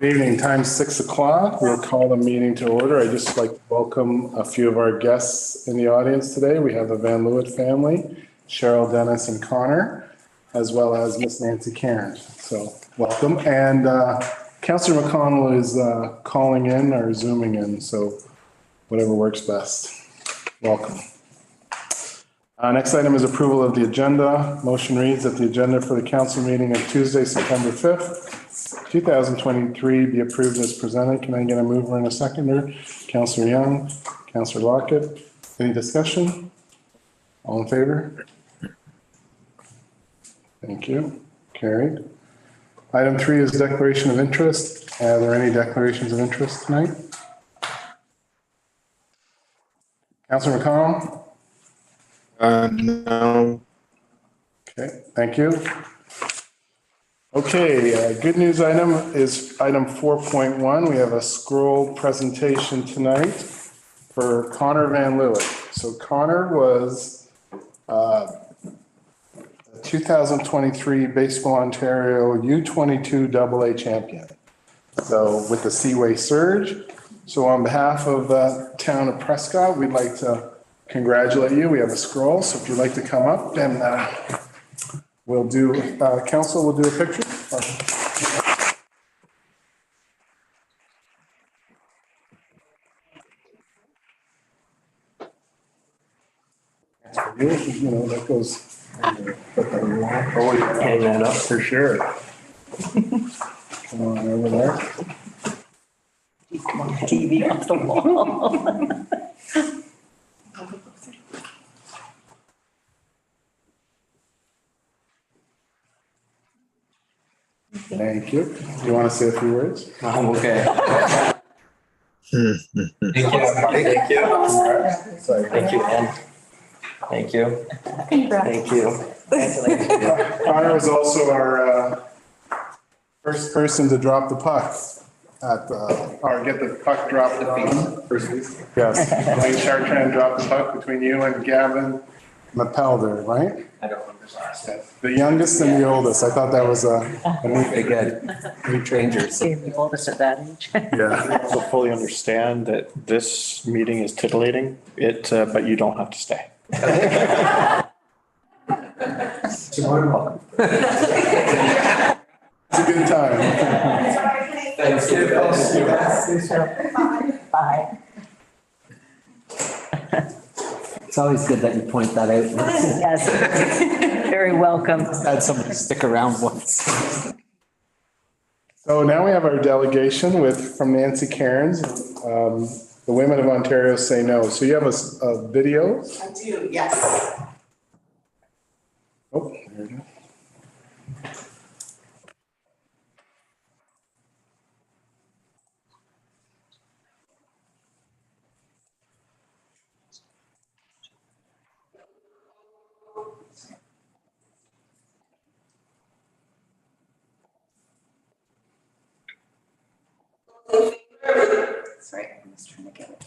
Good evening, time 6 o'clock. We'll call the meeting to order. I'd just like to welcome a few of our guests in the audience today. We have the Van Leeuwen family, Cheryl, Dennis, and Connor, as well as Miss Nancy Cairns. So welcome. And Councillor McConnell is calling in or zooming in, so whatever works best. Welcome. Next item is approval of the agenda. Motion reads that the agenda for the council meeting of Tuesday, September 5th, 2023 be approved as presented. Can I get a mover and a seconder? Councillor Young, Councillor Lockett. Any discussion? All in favor? Thank you. Carried. Item 3 is declaration of interest. Are there any declarations of interest tonight? Councillor McConnell? No. Okay, thank you. Okay, good news item is item 4.1. We have a scroll presentation tonight for Connor Van Leeuwen. So Connor was a 2023 Baseball Ontario U22 AA champion. So with the Seaway Surge. So on behalf of the town of Prescott, we'd like to congratulate you. We have a scroll. So if you'd like to come up and we'll do, council will do a picture. You know, that goes. Hang that up for sure. Come on over there. TV off the wall. Thank you. Do you want to say a few words? Okay. Thank you. Thank you. Thank you, man. Thank you. Thank you. Connor was also our first person to drop the puck at or get the puck dropped on. Yes. Wayne Chartrand dropped the puck between you and Gavin Mapelder, right? I don't understand. The youngest and the oldest. I thought that was a Very good. New changers. The oldest at that age. yeah. Also fully understand that this meeting is titillating it, but you don't have to stay. It's a good time. Bye. It's always good that you point that out. Yes, very welcome. Had somebody stick around once. So now we have our delegation from Nancy Cairns. The Women of Ontario Say No. So you have a video? I do, yes. Oh, there you go. Sorry, I'm just trying to get it.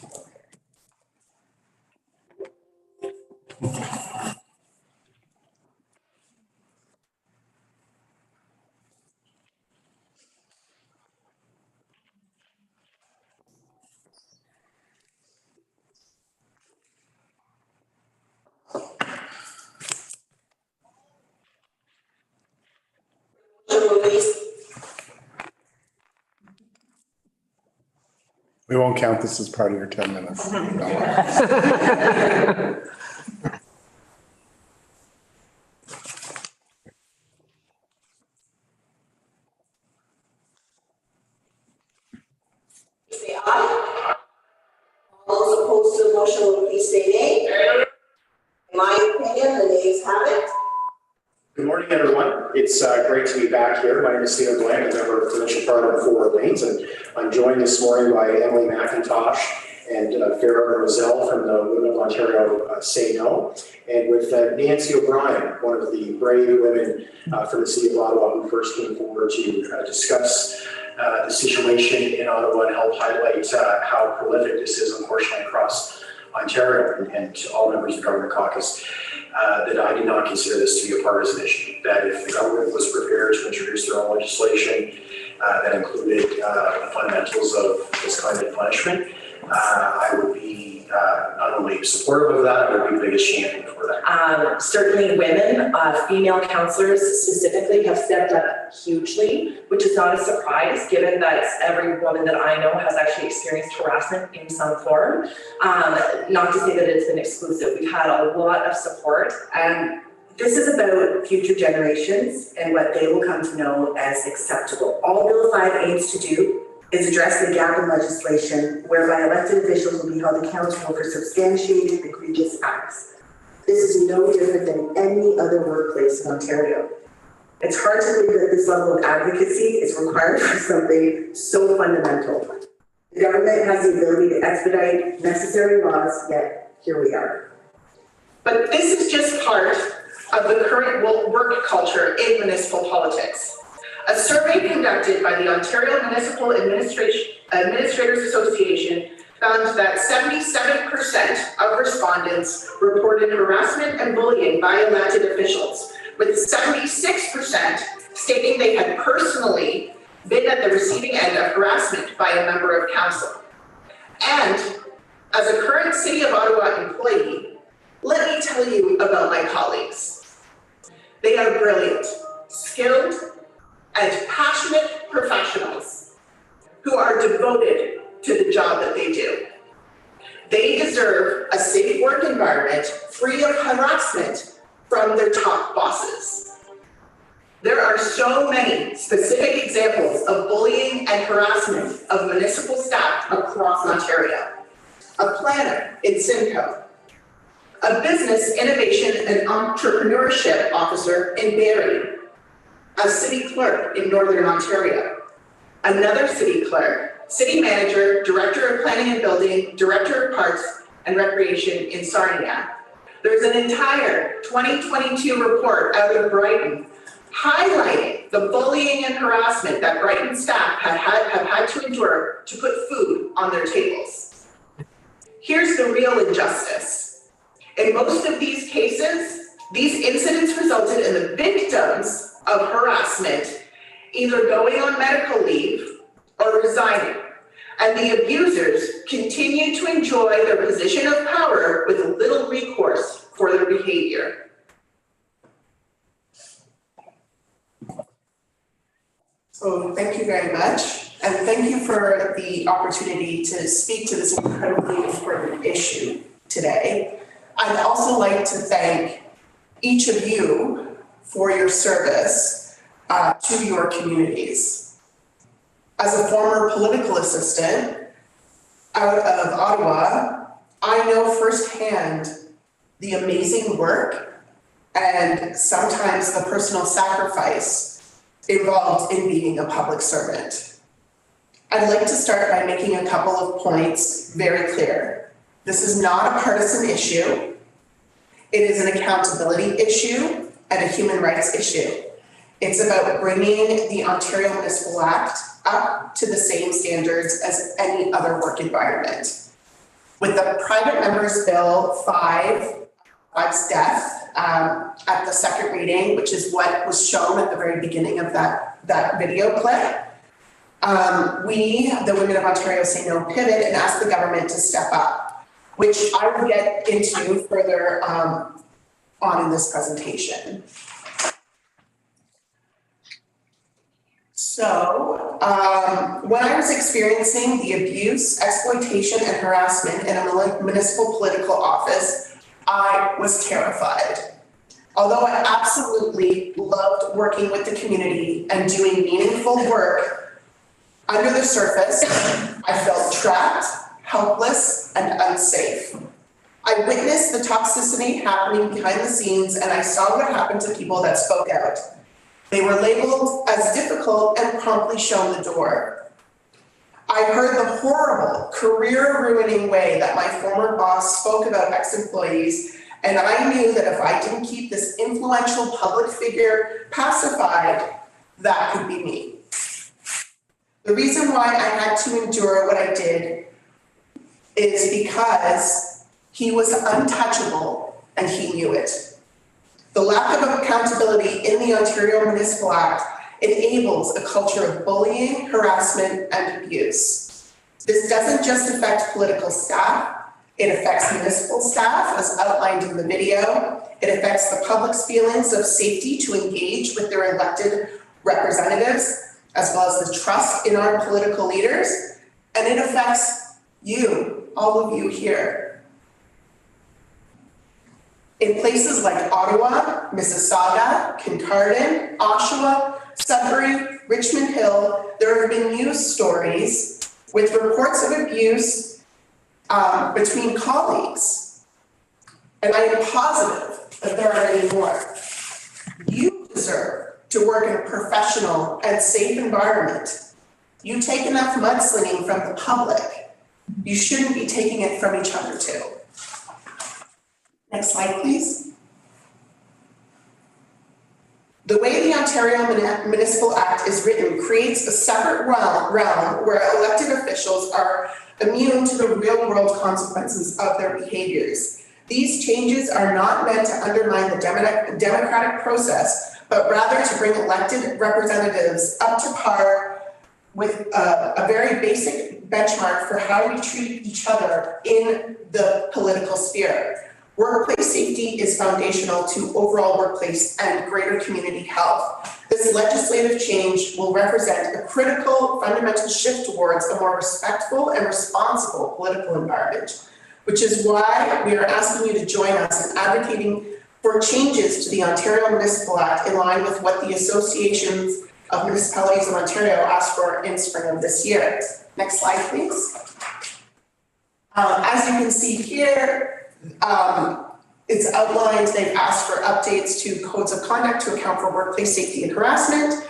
We won't count this as part of your 10 minutes. Don't worry. Say aye. All those opposed to the motion will please say nay. In my opinion, the nays have it. Good morning, everyone. It's great to be back here. My name is Stephen Blank, I'm a member of provincial parliament for Fort Lanes, and I'm joined this morning by Emily McIntosh and Farrah Roselle from the Women of Ontario Say No, and with Nancy O'Brien, one of the brave women from the city of Ottawa who first came forward to discuss the situation in Ottawa and help highlight how prolific this is, unfortunately, across Ontario, and all members of the government caucus. That I did not consider this to be a partisan issue, that if the government was prepared to introduce their own legislation that included the fundamentals of misconduct punishment, I would be not only supportive of that, but would be the biggest champion for that. Certainly women, female counselors specifically have stepped up hugely, which is not a surprise given that every woman that I know has actually experienced harassment in some form. Not to say that it's been exclusive. We've had a lot of support, and this is about future generations and what they will come to know as acceptable. All Bill 5 aims to do is address the gap in legislation whereby elected officials will be held accountable for substantiated egregious acts. This is no different than any other workplace in Ontario. It's hard to believe that this level of advocacy is required for something so fundamental. The government has the ability to expedite necessary laws, yet here we are. But this is just part of the current work culture in municipal politics. A survey conducted by the Ontario Municipal Administrators Association found that 77% of respondents reported harassment and bullying by elected officials, with 76% stating they had personally been at the receiving end of harassment by a member of council. And as a current City of Ottawa employee, let me tell you about my colleagues. They are brilliant, skilled, and passionate professionals who are devoted to the job that they do. They deserve a safe work environment free of harassment from their top bosses. There are so many specific examples of bullying and harassment of municipal staff across Ontario. A planner in Simcoe, a business innovation and entrepreneurship officer in Barrie, a city clerk in Northern Ontario, another city clerk, city manager, director of planning and building, director of parks and recreation in Sarnia. There's an entire 2022 report out of Brighton highlighting the bullying and harassment that Brighton staff have had to endure to put food on their tables. Here's the real injustice. In most of these cases, these incidents resulted in the victims of harassment either going on medical leave or resigning, and the abusers continue to enjoy their position of power with little recourse for their behavior. So thank you very much, and thank you for the opportunity to speak to this incredibly important issue today. I'd also like to thank each of you for your service to your communities. As a former political assistant out of Ottawa, I know firsthand the amazing work and sometimes the personal sacrifice involved in being a public servant. I'd like to start by making a couple of points very clear. This is not a partisan issue. It is an accountability issue and a human rights issue. It's about bringing the Ontario Municipal Act up to the same standards as any other work environment. With the Private Members Bill 5's death at the second reading, which is what was shown at the very beginning of that video clip, we, the Women of Ontario Say No, pivot and ask the government to step up, which I will get into further on in this presentation. So, when I was experiencing the abuse, exploitation, and harassment in a municipal political office, I was terrified. Although I absolutely loved working with the community and doing meaningful work, under the surface, I felt trapped, helpless, and unsafe. I witnessed the toxicity happening behind the scenes, and I saw what happened to people that spoke out. They were labeled as difficult and promptly shown the door. I heard the horrible, career-ruining way that my former boss spoke about ex-employees, and I knew that if I didn't keep this influential public figure pacified, that could be me. The reason why I had to endure what I did is because he was untouchable and he knew it. The lack of accountability in the Ontario Municipal Act enables a culture of bullying, harassment, and abuse. This doesn't just affect political staff, it affects municipal staff, as outlined in the video. It affects the public's feelings of safety to engage with their elected representatives, as well as the trust in our political leaders. And it affects you, all of you here. In places like Ottawa, Mississauga, Kincardine, Oshawa, Sudbury, Richmond Hill, there have been news stories with reports of abuse between colleagues. And I am positive that there are many more. You deserve to work in a professional and safe environment. You take enough mudslinging from the public. You shouldn't be taking it from each other too. Next slide, please. The way the Ontario Municipal Act is written creates a separate realm where elected officials are immune to the real-world consequences of their behaviors. These changes are not meant to undermine the democratic process, but rather to bring elected representatives up to par with a very basic benchmark for how we treat each other in the political sphere. Workplace safety is foundational to overall workplace and greater community health. This legislative change will represent a critical fundamental shift towards a more respectful and responsible political environment, which is why we are asking you to join us in advocating for changes to the Ontario Municipal Act in line with what the Associations of Municipalities of Ontario asked for in spring of this year. Next slide, please. As you can see here, it's outlined, they've asked for updates to codes of conduct to account for workplace safety and harassment,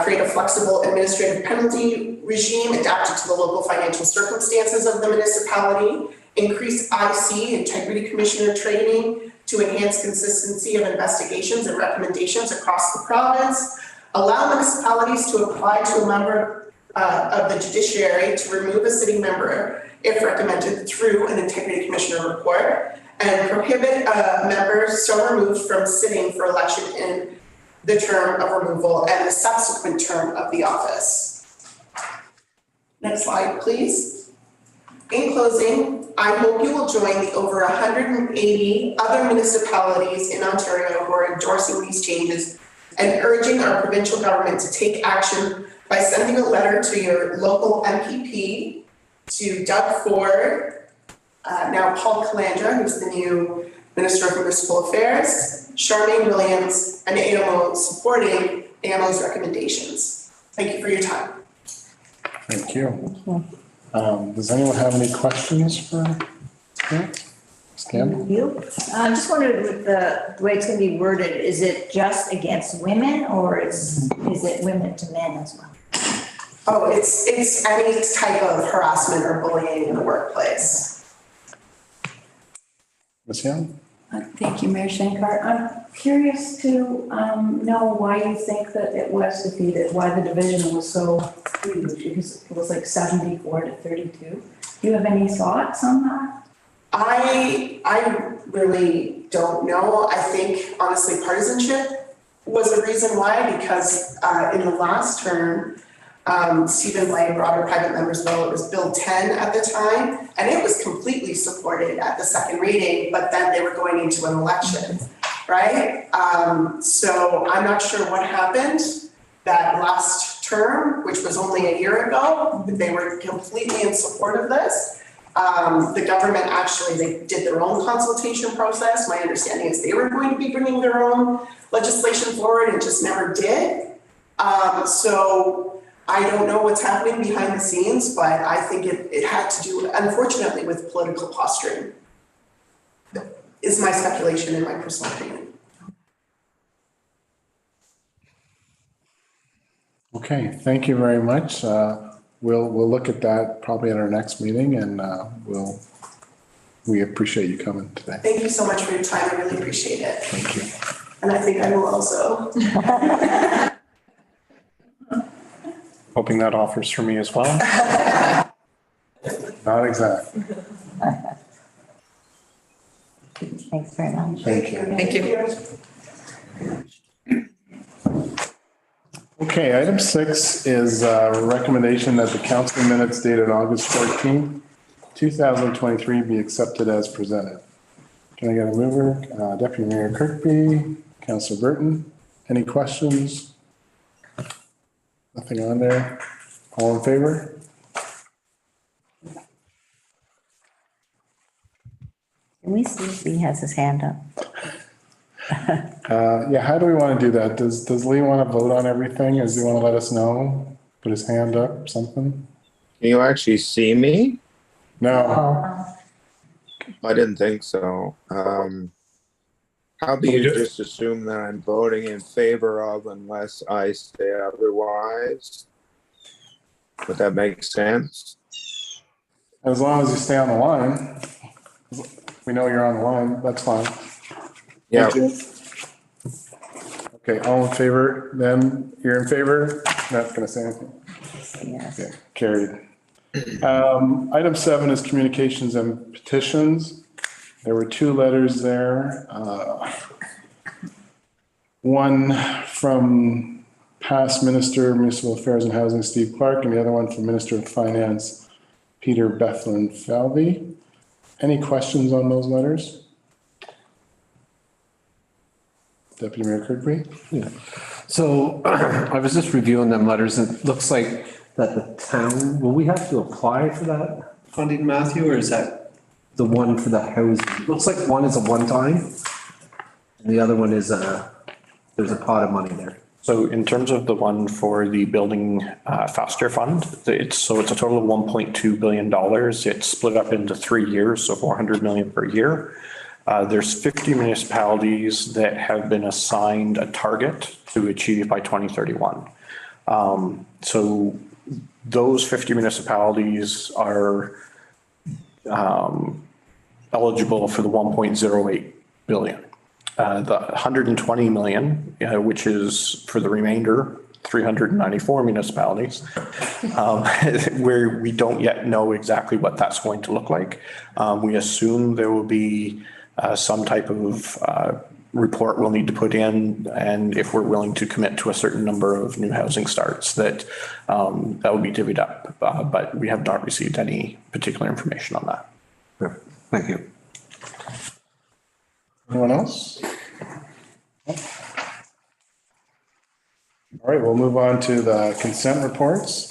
create a flexible administrative penalty regime adapted to the local financial circumstances of the municipality, increase IC, Integrity Commissioner training to enhance consistency of investigations and recommendations across the province, allow municipalities to apply to a member of the judiciary to remove a sitting member if recommended through an Integrity Commissioner report, and prohibit a member so removed from sitting for election in the term of removal and the subsequent term of the office. Next slide, please. In closing, I hope you will join the over 180 other municipalities in Ontario who are endorsing these changes and urging our provincial government to take action by sending a letter to your local MPP, to Doug Ford, now Paul Calandra, who's the new Minister of Municipal Affairs, Charmaine Williams, and AMO supporting AMO's recommendations. Thank you for your time. Thank you. Does anyone have any questions for Ms. Campbell? You? I'm just wondering with the way it's going to be worded, is it just against women or is it women to men as well? Oh, it's any type of harassment or bullying in the workplace. Ms. Young? Thank you, Mayor Shankar. I'm curious to know why you think that it was defeated, why the division was so huge, because it was like 74 to 32. Do you have any thoughts on that? I really don't know. I think honestly partisanship was the reason why, because in the last term, Stephen Lay brought a private member's bill. It was Bill 10 at the time, and it was completely supported at the second reading, but then they were going into an election, right? So I'm not sure what happened that last term, which was only a year ago. They were completely in support of this. The government actually, they did their own consultation process. My understanding is they were going to be bringing their own legislation forward and just never did. So I don't know what's happening behind the scenes, but I think it had to do, unfortunately, with political posturing. Is my speculation and my personal opinion. Okay, thank you very much. We'll look at that probably at our next meeting, and we appreciate you coming today. Thank you so much for your time. I really appreciate it. Thank you. And I think I will also. Hoping that offers for me as well. Not exactly. Thanks very much. Thank you. Thank you. Okay, item 6 is a recommendation that the council minutes dated August 14th, 2023 be accepted as presented. Can I get a mover? Deputy Mayor Kirkby, Councillor Burton. Any questions? Nothing on there. All in favor? Can we see if he has his hand up? Yeah, how do we want to do that? Does Lee want to vote on everything? Does he want to let us know? Put his hand up, something? Can you actually see me? No. I didn't think so. How do you just assume that I'm voting in favor of unless I say otherwise? Would that make sense? As long as you stay on the line. We know you're on the line, that's fine. Yeah. Okay, all in favor, then you're in favor? Not gonna say anything? Yes. Okay, carried. Item 7 is communications and petitions. There were 2 letters there. One from past Minister of Municipal Affairs and Housing, Steve Clark, and the other one from Minister of Finance, Peter Bethlin Falvey. Any questions on those letters? Deputy Mayor Kirkby? Yeah. So I was just reviewing them letters. It looks like that the town, will we have to apply for that funding, Matthew, or is that the one for the housing? Looks like one is a one-time and the other one is there's a pot of money there. So in terms of the one for the building faster fund, it's a total of $1.2 billion. It's split up into 3 years, so 400 million per year. There's 50 municipalities that have been assigned a target to achieve by 2031. So those 50 municipalities are eligible for the 1.08 billion. The 120 million, which is for the remainder, 394 municipalities, where we don't yet know exactly what that's going to look like. We assume there will be some type of report we'll need to put in, and if we're willing to commit to a certain number of new housing starts, that will be divvied up. But we have not received any particular information on that. Thank you. Anyone else? All right, we'll move on to the consent reports.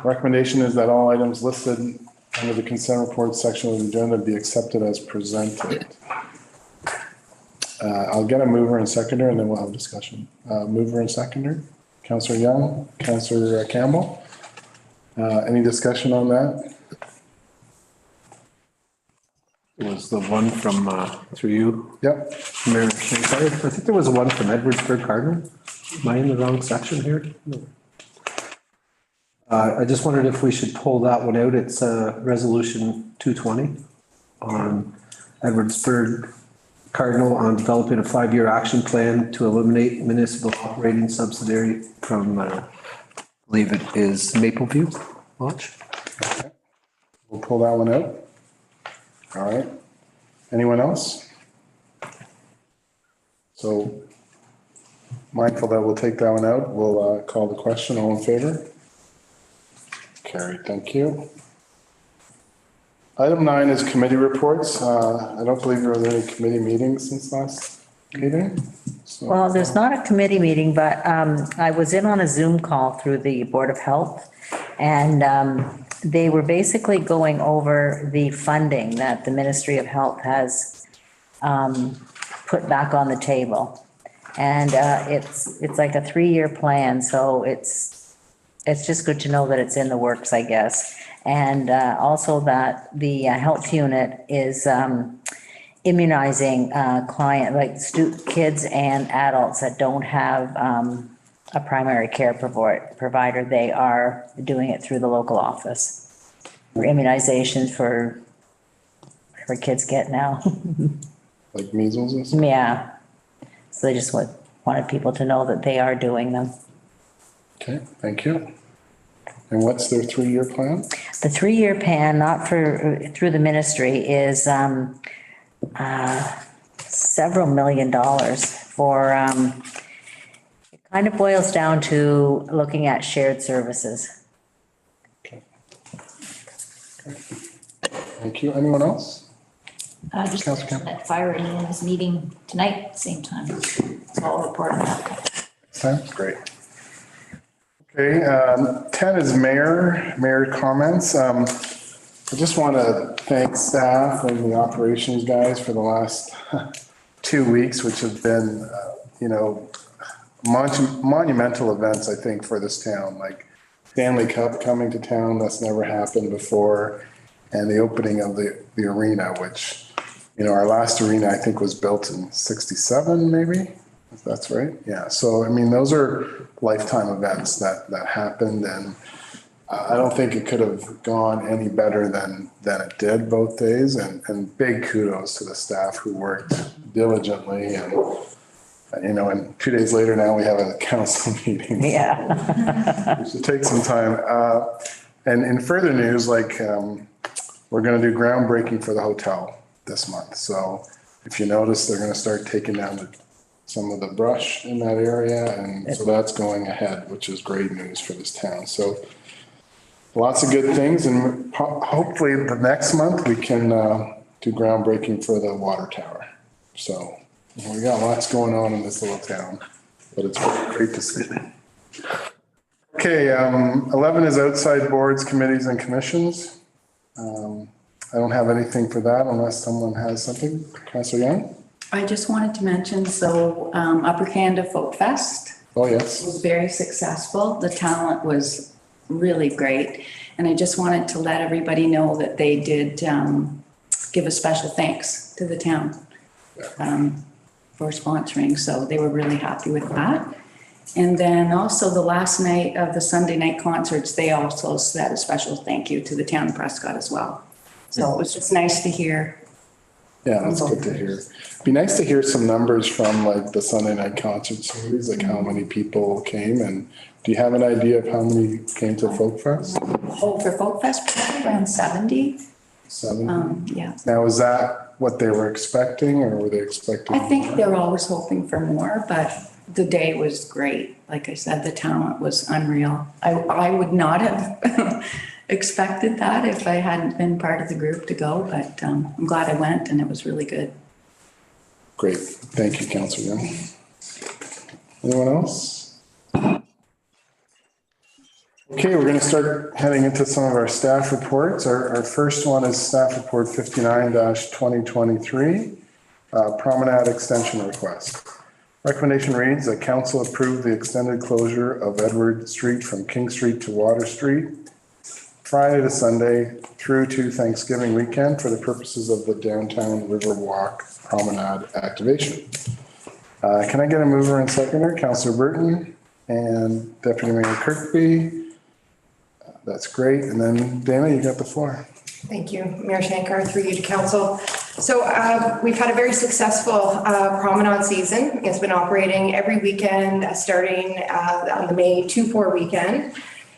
Recommendation is that all items listed under the consent reports section of the agenda be accepted as presented. I'll get a mover and seconder and then we'll have discussion. Mover and seconder, Councillor Young, Councillor Campbell. Any discussion on that? It was the one from, through you. Yep. Mayor Shankar. I think there was one from Edwardsburg Cardinal. Am I in the wrong section here? No. I just wondered if we should pull that one out. It's resolution 220 on Edwardsburg Cardinal on developing a 5-year action plan to eliminate municipal operating subsidiary from, I believe it is Mapleview Lodge. Okay. We'll pull that one out. All right. Anyone else? So mindful that we'll take that one out. We'll call the question. All in favor? Carried. Thank you. Item 9 is committee reports. I don't believe there was any committee meetings since last meeting. So, Well, there's not a committee meeting, but I was in on a Zoom call through the Board of Health, and they were basically going over the funding that the Ministry of Health has put back on the table. And it's like a 3-year plan, so it's just good to know that it's in the works, I guess. And also that the health unit is immunizing kids and adults that don't have a primary care provider. They are doing it through the local office for immunizations for kids get now. like measles and stuff? Yeah. So they just wanted people to know that they are doing them. Okay, thank you. And what's their 3-year plan? The 3-year plan, not through the ministry, is several $1 million for, it Kind of boils down to looking at shared services. Thank you. Anyone else? Just Councilor Campbell. that fire is meeting tonight, same time. So I'll report on that. Sounds great. Okay, 10 is mayor comments. I just want to thank staff and the operations guys for the last 2 weeks, which have been, monumental events, I think, for this town. Like Stanley Cup coming to town, that's never happened before. And the opening of the arena, which, our last arena, I think, was built in 67, maybe, if that's right. Yeah. So, I mean, those are lifetime events that happened. And I don't think it could have gone any better than it did both days. And big kudos to the staff who worked diligently. And, and 2 days later now we have a council meeting. Yeah. We should take some time. And in further news, we're going to do groundbreaking for the hotel this month. So if you notice, they're going to start taking down some of the brush in that area. And so that's going ahead, which is great news for this town. So lots of good things. And hopefully the next month we can do groundbreaking for the water tower. So we got lots going on in this little town, but it's great to see. Okay, 11 is outside boards, committees, and commissions. I don't have anything for that unless someone has something. Councilor Young? I just wanted to mention, Upper Canada Folk Fest Oh, yes. was very successful. The talent was really great. And I just wanted to let everybody know that they did give a special thanks to the town for sponsoring. So they were really happy with that. And then also the last night of the Sunday night concerts, they also said a special thank you to the town of Prescott as well. So it was just nice to hear. Yeah, that's good to hear. Be nice to hear some numbers from the Sunday night concert series, how many people came, and do you have an idea of how many came to Folk Fest? Oh, for Folk Fest, probably around 70. 70? Yeah. Now, is that what they were expecting, or were they expecting I think more? they're always hoping for more, but the day was great. Like I said, the talent was unreal. I would not have expected that if I hadn't been part of the group to go, but I'm glad I went and it was really good. Great. Thank you, Councilor Young. Anyone else? Okay, we're going to start heading into some of our staff reports. Our first one is staff report 59-2023, promenade extension request. Recommendation reads that council approve the extended closure of Edward Street from King Street to Water Street, Friday to Sunday through to Thanksgiving weekend for the purposes of the downtown River Walk promenade activation. Can I get a mover and seconder? Councillor Burton and Deputy Mayor Kirkby. That's great. And then Dana, you got the floor. Thank you, Mayor Shankar, through you to council. So we've had a very successful promenade season. It's been operating every weekend starting on the May 2-4 weekend.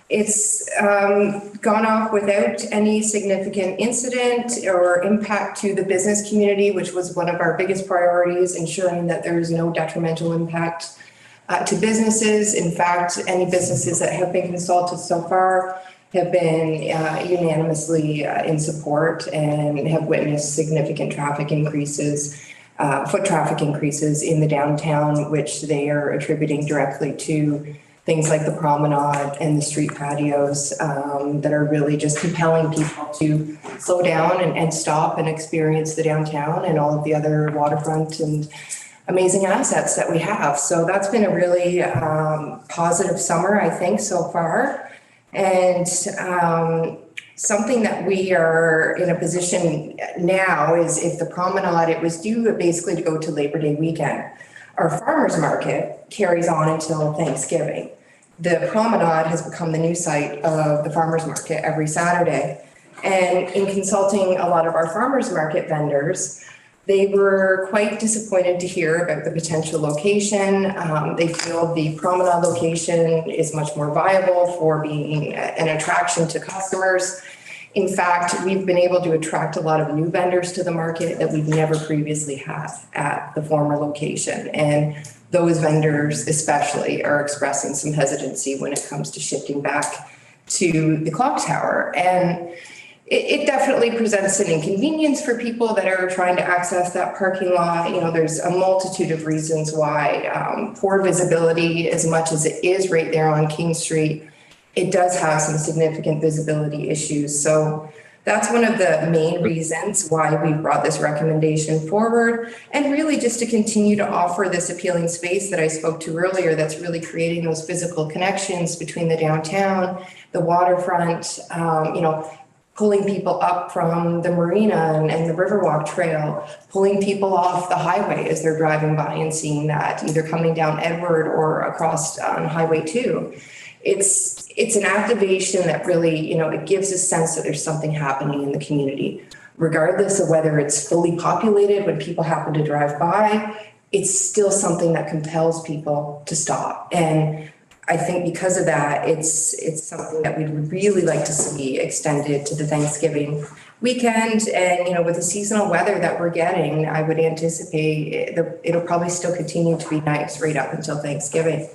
It's gone off without any significant incident or impact to the business community, which was one of our biggest priorities, ensuring that there is no detrimental impact to businesses. In fact, any businesses that have been consulted so far have been unanimously in support and have witnessed significant traffic increases, foot traffic increases in the downtown, which they are attributing directly to things like the promenade and the street patios that are really just compelling people to slow down and stop and experience the downtown and all of the other waterfront and amazing assets that we have. So that's been a really positive summer, I think, so far. And something that we are in a position now is if the promenade, it was due basically to go to Labor Day weekend. Our farmers market carries on until Thanksgiving. The promenade has become the new site of the farmers market every Saturday. And in consulting a lot of our farmers market vendors, they were quite disappointed to hear about the potential location. They feel the promenade location is much more viable for being an attraction to customers. In fact, we've been able to attract a lot of new vendors to the market that we've never previously had at the former location. And those vendors especially are expressing some hesitancy when it comes to shifting back to the clock tower. And it definitely presents an inconvenience for people that are trying to access that parking lot. You know, there's a multitude of reasons why. Poor visibility, as much as it is right there on King Street, it does have some significant visibility issues. So that's one of the main reasons why we brought this recommendation forward, and really just to continue to offer this appealing space that I spoke to earlier that's really creating those physical connections between the downtown, the waterfront, you know, pulling people up from the marina and the Riverwalk Trail, pulling people off the highway as they're driving by and seeing that, either coming down Edward or across on Highway 2. It's an activation that really, you know, it gives a sense that there's something happening in the community. Regardless of whether it's fully populated, when people happen to drive by, it's still something that compels people to stop. And I think because of that, it's something that we'd really like to see extended to the Thanksgiving weekend. And, you know, with the seasonal weather that we're getting, I would anticipate it'll probably still continue to be nice right up until Thanksgiving.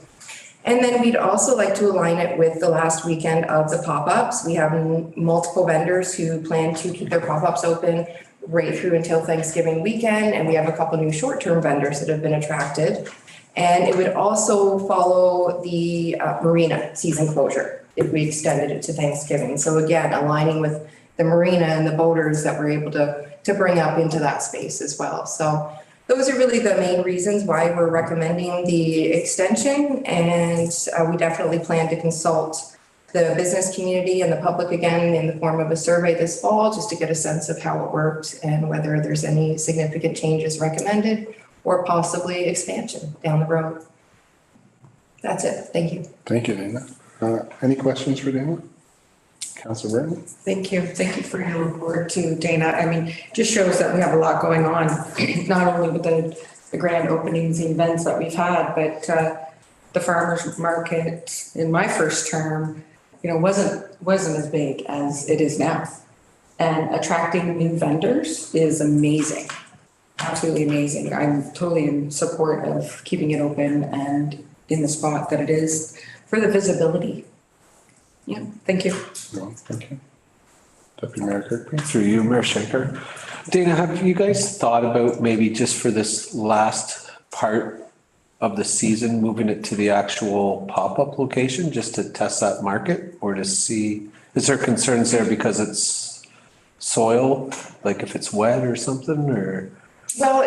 And then we'd also like to align it with the last weekend of the pop-ups. We have multiple vendors who plan to keep their pop-ups open right through until Thanksgiving weekend. And we have a couple new short-term vendors that have been attracted. And it would also follow the marina season closure if we extended it to Thanksgiving. So again, aligning with the marina and the boaters that we're able to bring up into that space as well. So those are really the main reasons why we're recommending the extension. And we definitely plan to consult the business community and the public again in the form of a survey this fall, just to get a sense of how it works and whether there's any significant changes recommended or possibly expansion down the road. That's it. Thank you. Thank you, Dana. Any questions for Dana? Councilor Burton? Thank you. Thank you for your report too, Dana. I mean, just shows that we have a lot going on, not only with the grand openings and events that we've had, but the farmers market in my first term, you know, wasn't as big as it is now. And attracting new vendors is amazing. Absolutely amazing. I'm totally in support of keeping it open and in the spot that it is for the visibility. Yeah, thank you. No, thank you. Deputy Mayor Kirkby? Through you, Mayor Schenker. Dana, have you guys thought about maybe just for this last part of the season, moving it to the actual pop-up location just to test that market, or to see, is there concerns there because it's soil, like if it's wet or something, or? Well,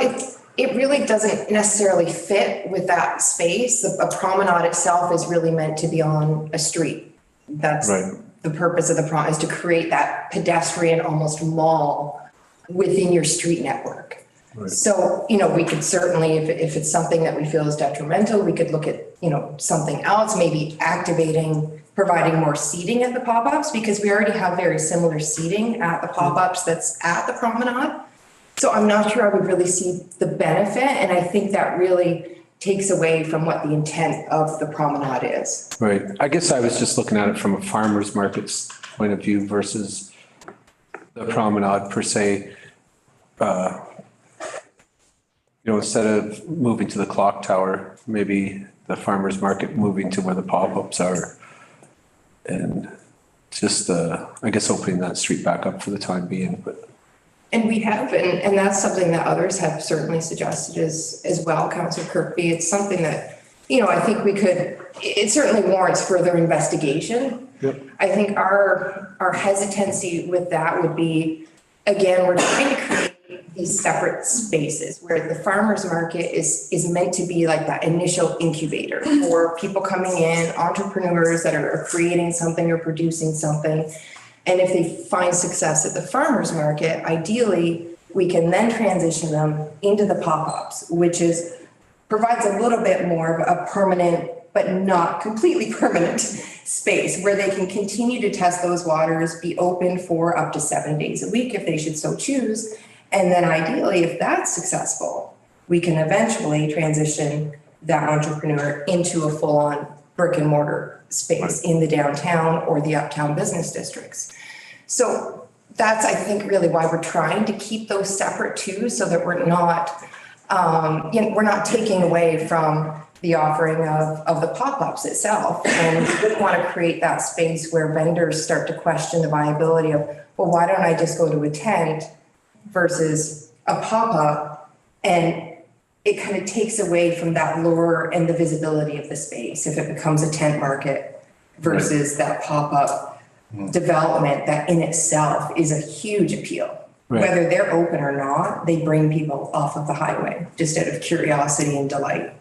it really doesn't necessarily fit with that space. A promenade itself is really meant to be on a street. That's right. The purpose of the promenade is to create that pedestrian almost mall within your street network. Right. So, you know, we could certainly, if it's something that we feel is detrimental, we could look at, you know, something else, maybe providing more seating at the pop-ups, because we already have very similar seating at the pop-ups that's at the promenade. So I'm not sure I would really see the benefit, and I think that really takes away from what the intent of the promenade is. Right. I guess I was just looking at it from a farmer's market's point of view versus the promenade per se. You know, instead of moving to the clock tower, maybe the farmer's market moving to where the pop-ups are. And just, I guess, opening that street back up for the time being, but. And we have, and that's something that others have certainly suggested as well, Councillor Kirkby. It's something that, you know, I think it certainly warrants further investigation. Yep. I think our hesitancy with that would be, again, we're trying to create these separate spaces where the farmers market is meant to be like that initial incubator for people coming in, entrepreneurs that are creating something or producing something. And if they find success at the farmers market, ideally, we can then transition them into the pop-ups, which provides a little bit more of a permanent, but not completely permanent space where they can continue to test those waters, be open for up to 7 days a week if they should so choose. And then ideally, if that's successful, we can eventually transition that entrepreneur into a full-on brick and mortar space in the downtown or the uptown business districts. So that's, I think, really why we're trying to keep those separate too, so that we're not we're not taking away from the offering of the pop-ups itself. And we wouldn't want to create that space where vendors start to question the viability of, well, why don't I just go to a tent versus a pop-up? And it kind of takes away from that lure and the visibility of the space if it becomes a tent market versus that pop-up development that in itself is a huge appeal. Right. Whether they're open or not, they bring people off of the highway just out of curiosity and delight.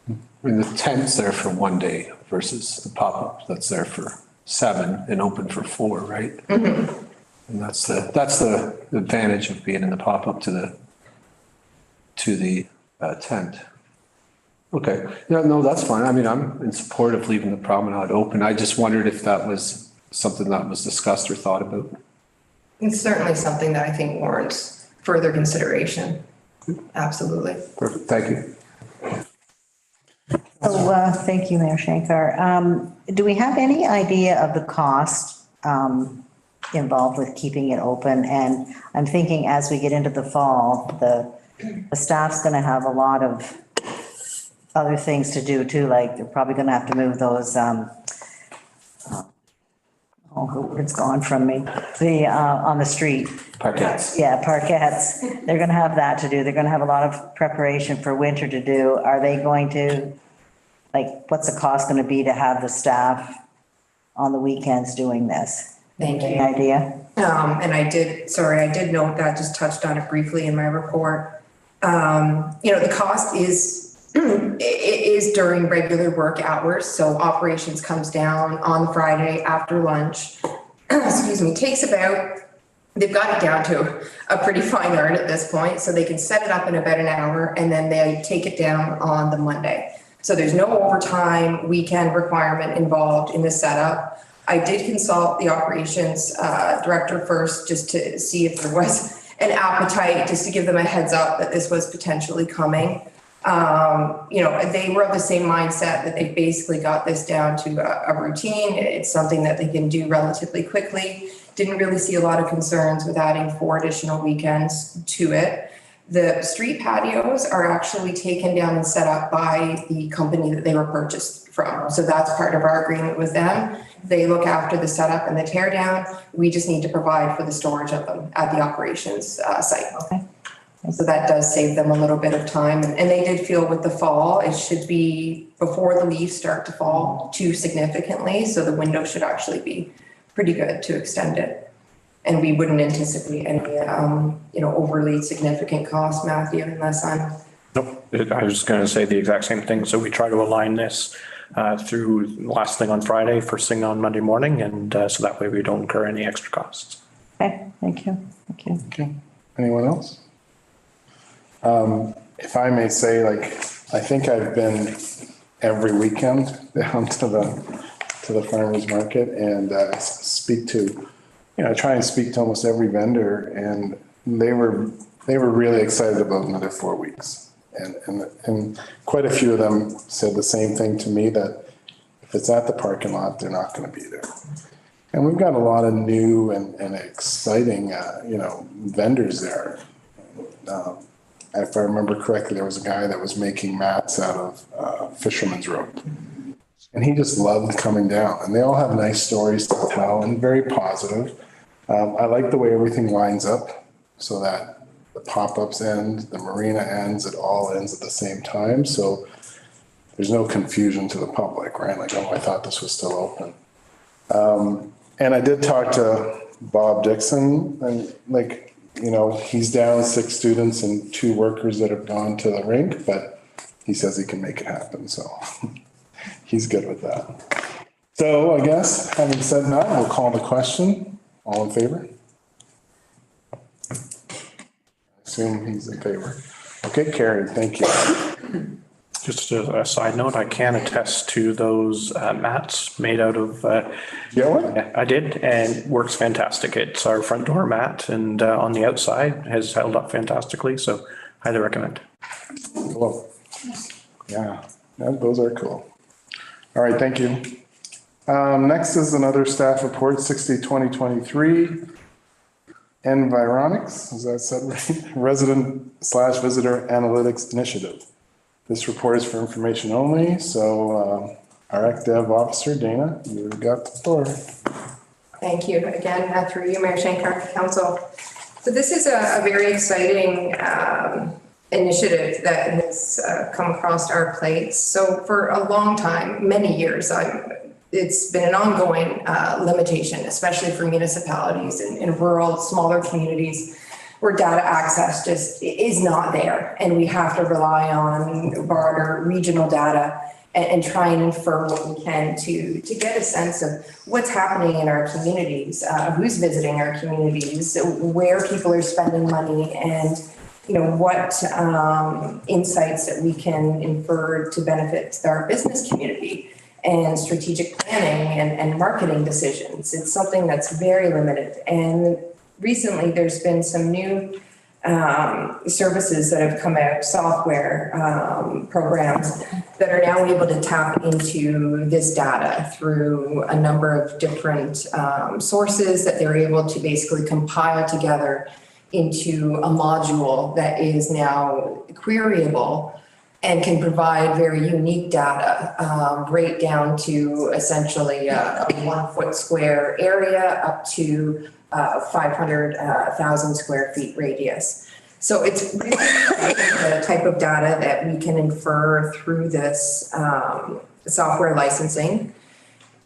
I mean, the tent's there for 1 day versus the pop-up that's there for 7 and open for 4, right? Mm-hmm. And that's the advantage of being in the pop-up to the tent. Okay, yeah, no, that's fine. I mean, I'm in support of leaving the promenade open. I just wondered if that was something that was discussed or thought about. It's certainly something that I think warrants further consideration. Absolutely. Perfect, thank you. So, thank you, Mayor Shankar. Do we have any idea of the cost involved with keeping it open? And I'm thinking as we get into the fall, the staff's gonna have a lot of other things to do too, like they're probably gonna have to move those, it's gone from me, on the street. Parkettes. Yeah, parkettes. They're gonna have that to do. They're gonna have a lot of preparation for winter to do. Are they going to, like, what's the cost gonna be to have the staff on the weekends doing this? Thank you. Any idea? And I did note that, just touched on it briefly in my report. The cost is, it is during regular work hours. So operations comes down on Friday after lunch. Excuse me, they've got it down to a pretty fine art at this point. So they can set it up in about an hour and then they take it down on the Monday. So there's no overtime weekend requirement involved in the setup. I did consult the operations director first just to see if there was an appetite, just to give them a heads up that this was potentially coming. They were of the same mindset that they basically got this down to a routine. It's something that they can do relatively quickly. Didn't really see a lot of concerns with adding 4 additional weekends to it. The street patios are actually taken down and set up by the company that they were purchased from. So that's part of our agreement with them. They look after the setup and the tear down. We just need to provide for the storage of them at the operations site. Okay. So that does save them a little bit of time. And they did feel with the fall, it should be before the leaves start to fall too significantly. So the window should actually be pretty good to extend it. And we wouldn't anticipate any, overly significant cost, Matthew, unless I'm. Nope, I was going to say the exact same thing. So we try to align this through last thing on Friday, first thing on Monday morning. And so that way we don't incur any extra costs. Okay, thank you. Thank you. Okay, anyone else? If I may say, I think I've been every weekend down to the farmer's market and try and speak to almost every vendor, and they were really excited about another 4 weeks. And quite a few of them said the same thing to me, that if it's at the parking lot, they're not going to be there. And we've got a lot of new and exciting, vendors there. If I remember correctly, there was a guy that was making mats out of fisherman's rope. And he just loved coming down. And they all have nice stories to tell and very positive. I like the way everything lines up so that the pop-ups end, the marina ends, it all ends at the same time. So there's no confusion to the public, right? Like, oh, I thought this was still open. And I did talk to Bob Dixon, and he's down 6 students and 2 workers that have gone to the rink, but he says he can make it happen. So he's good with that. So I guess having said that, we'll call the question. All in favor? I assume he's in favor. Okay, carried. Thank you. Just a side note, I can attest to those mats made out of. Yeah, I did, and it works fantastic. It's our front door mat, and on the outside has held up fantastically. So highly recommend. Cool. Yeah, those are cool. All right, thank you. Next is another staff report, 60/20/23. Environics, is that said right? Resident/visitor analytics initiative. This report is for information only, so our ACDev officer, Dana, you got the floor. Thank you again, through you, Mayor Shankar, Council. So this is a very exciting initiative that has come across our plates. So for a long time, many years, it's been an ongoing limitation, especially for municipalities in rural, smaller communities where data access just is not there. And we have to rely on broader regional data and try and infer what we can to get a sense of what's happening in our communities, who's visiting our communities, where people are spending money, and what insights that we can infer to benefit our business community and strategic planning and marketing decisions. It's something that's very limited. And recently there's been some new services that have come out, software programs that are now able to tap into this data through a number of different sources that they're able to basically compile together into a module that is now queryable and can provide very unique data right down to essentially a 1 foot square area up to 500,000 square feet radius. So it's really the type of data that we can infer through this software licensing.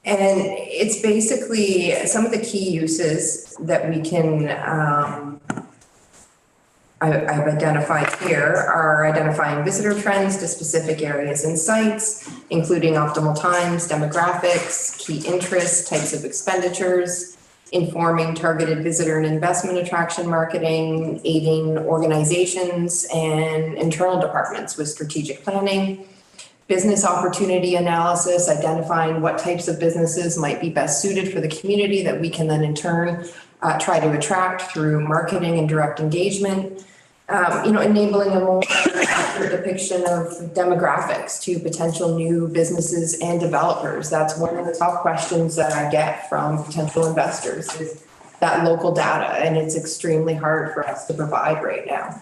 And it's basically some of the key uses that we can, I've identified here, are identifying visitor trends to specific areas and sites, including optimal times, demographics, key interests, types of expenditures, informing targeted visitor and investment attraction marketing, aiding organizations and internal departments with strategic planning, business opportunity analysis, identifying what types of businesses might be best suited for the community that we can then in turn try to attract through marketing and direct engagement. Enabling a more accurate depiction of demographics to potential new businesses and developers. That's one of the top questions that I get from potential investors is that local data, and it's extremely hard for us to provide right now.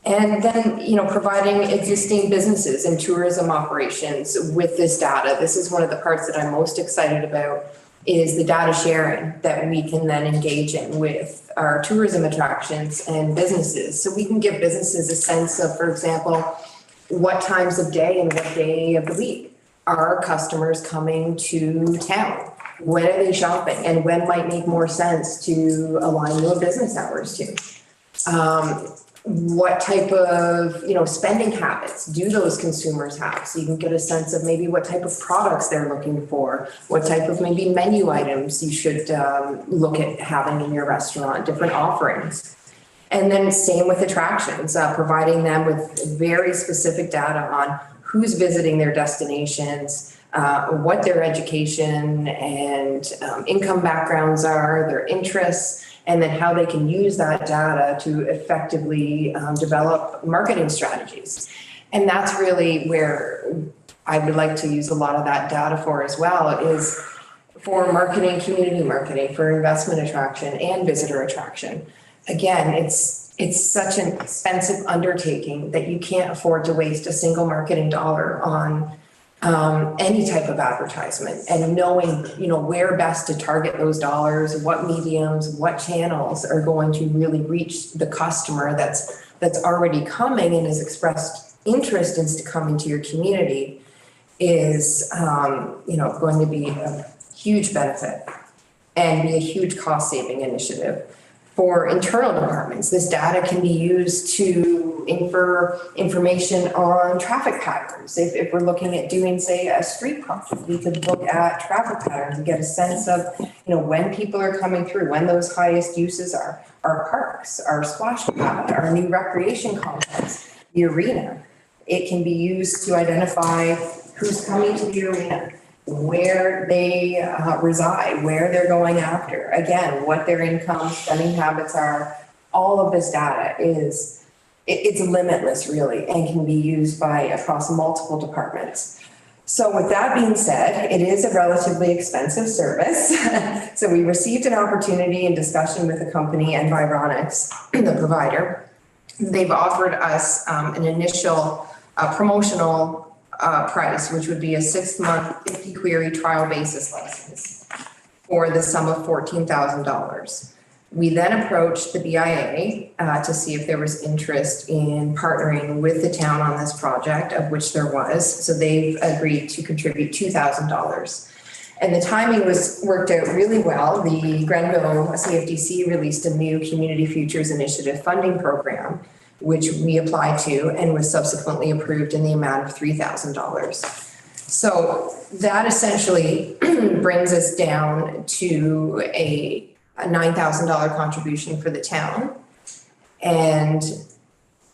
And then, providing existing businesses and tourism operations with this data. This is one of the parts that I'm most excited about, is the data sharing that we can then engage in with our tourism attractions and businesses. So we can give businesses a sense of, for example, what times of day and what day of the week are customers coming to town? When are they shopping? And when might make more sense to align your business hours to? What type of, spending habits do those consumers have? So you can get a sense of maybe what type of products they're looking for, what type of maybe menu items you should look at having in your restaurant, different offerings. And then same with attractions, providing them with very specific data on who's visiting their destinations, what their education and income backgrounds are, their interests, and then how they can use that data to effectively develop marketing strategies. And that's really where I would like to use a lot of that data for as well, is for marketing, community marketing, for investment attraction and visitor attraction. Again, it's such an expensive undertaking that you can't afford to waste a single marketing dollar on any type of advertisement, and knowing, where best to target those dollars, what mediums, what channels are going to really reach the customer that's already coming and has expressed interest in coming to your community is, going to be a huge benefit and be a huge cost saving initiative. For internal departments, this data can be used to infer information on traffic patterns. If we're looking at doing, say, a street crossing, we could look at traffic patterns and get a sense of, when people are coming through, when those highest uses are. Our parks, our splash pad, our new recreation complex, the arena. It can be used to identify who's coming to the arena, where they reside, where they're going after, again, what their income, spending habits are. All of this data it's limitless really, and can be used by across multiple departments. So with that being said, it is a relatively expensive service. So we received an opportunity in discussion with the company Environics, the provider. They've offered us an initial promotional price, which would be a 6-month 50 query trial basis license for the sum of $14,000. We then approached the BIA to see if there was interest in partnering with the town on this project, of which there was. So they've agreed to contribute $2,000. And the timing worked out really well. The Grenville CFDC released a new Community Futures Initiative funding program, which we applied to and was subsequently approved in the amount of $3,000. So that essentially brings us down to a $9,000 contribution for the town. And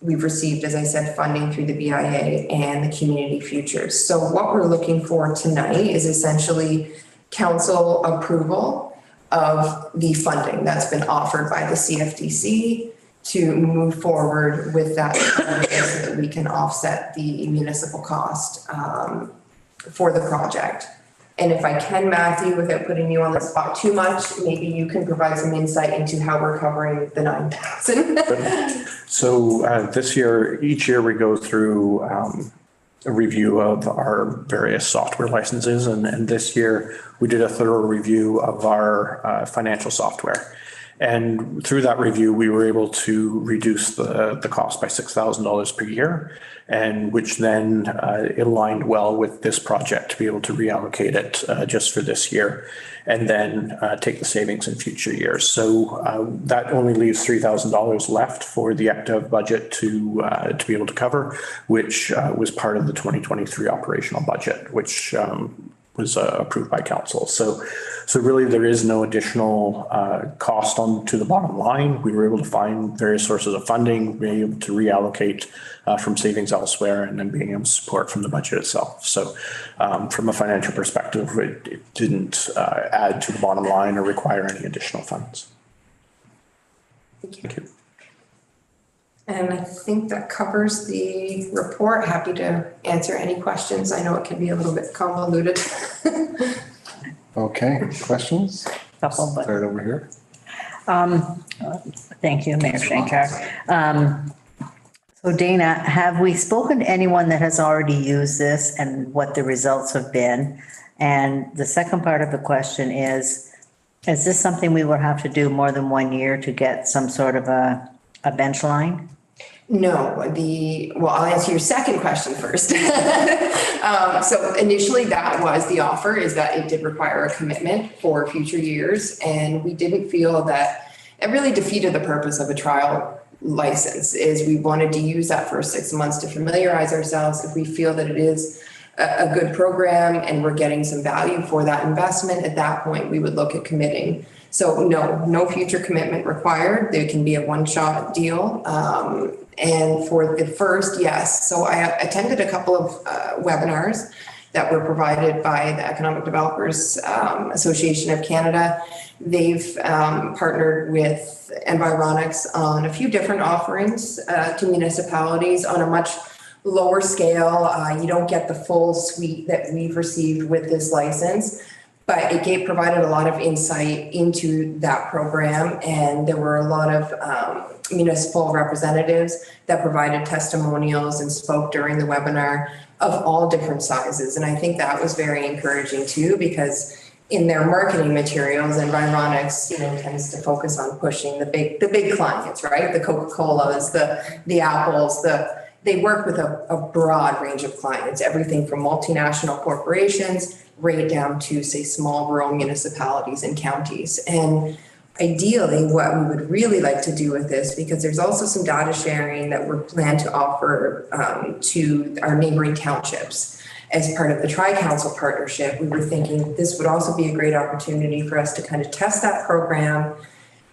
we've received, as I said, funding through the BIA and the Community Futures. So what we're looking for tonight is essentially council approval of the funding that's been offered by the CFDC to move forward with that so that we can offset the municipal cost for the project. And if I can, Matthew, without putting you on the spot too much, maybe you can provide some insight into how we're covering the 9,000. So this year, each year we go through a review of our various software licenses. And this year we did a thorough review of our financial software. And through that review, we were able to reduce the cost by $6,000 per year, and which then it aligned well with this project to be able to reallocate it just for this year, and then take the savings in future years. So that only leaves $3,000 left for the active budget to be able to cover, which was part of the 2023 operational budget, which was approved by council. So really there is no additional cost to the bottom line. We were able to find various sources of funding, being able to reallocate from savings elsewhere, and then being able to support from the budget itself. So from a financial perspective, it didn't add to the bottom line or require any additional funds. Thank you. And I think that covers the report. Happy to answer any questions. I know it can be a little bit convoluted. Okay, questions? Couple, but. Start over here. Thank you, Mayor Shankar. So Dana, have we spoken to anyone that has already used this and what the results have been? And the second part of the question is this something we will have to do more than 1 year to get some sort of a bench line? No, well, I'll answer your second question first. So initially that was the offer, is that it did require a commitment for future years. And we didn't feel that it really defeated the purpose of a trial license. Is we wanted to use that for 6 months to familiarize ourselves. If we feel that it is a good program and we're getting some value for that investment, at that point we would look at committing. So no future commitment required. There can be a one-shot deal. And for the first, yes. So I attended a couple of webinars that were provided by the Economic Developers Association of Canada. They've partnered with Environics on a few different offerings to municipalities on a much lower scale. You don't get the full suite that we've received with this license, but it provided a lot of insight into that program. And there were a lot of municipal representatives that provided testimonials and spoke during the webinar of all different sizes. And I think that was very encouraging too, because in their marketing materials, Environics, tends to focus on pushing the big clients, right? The Coca-Colas, the Apples, they work with a broad range of clients, everything from multinational corporations right down to, say, small rural municipalities and counties. And ideally, what we would really like to do with this, because there's also some data sharing that we're planned to offer to our neighboring townships. As part of the Tri-Council partnership, we were thinking this would also be a great opportunity for us to kind of test that program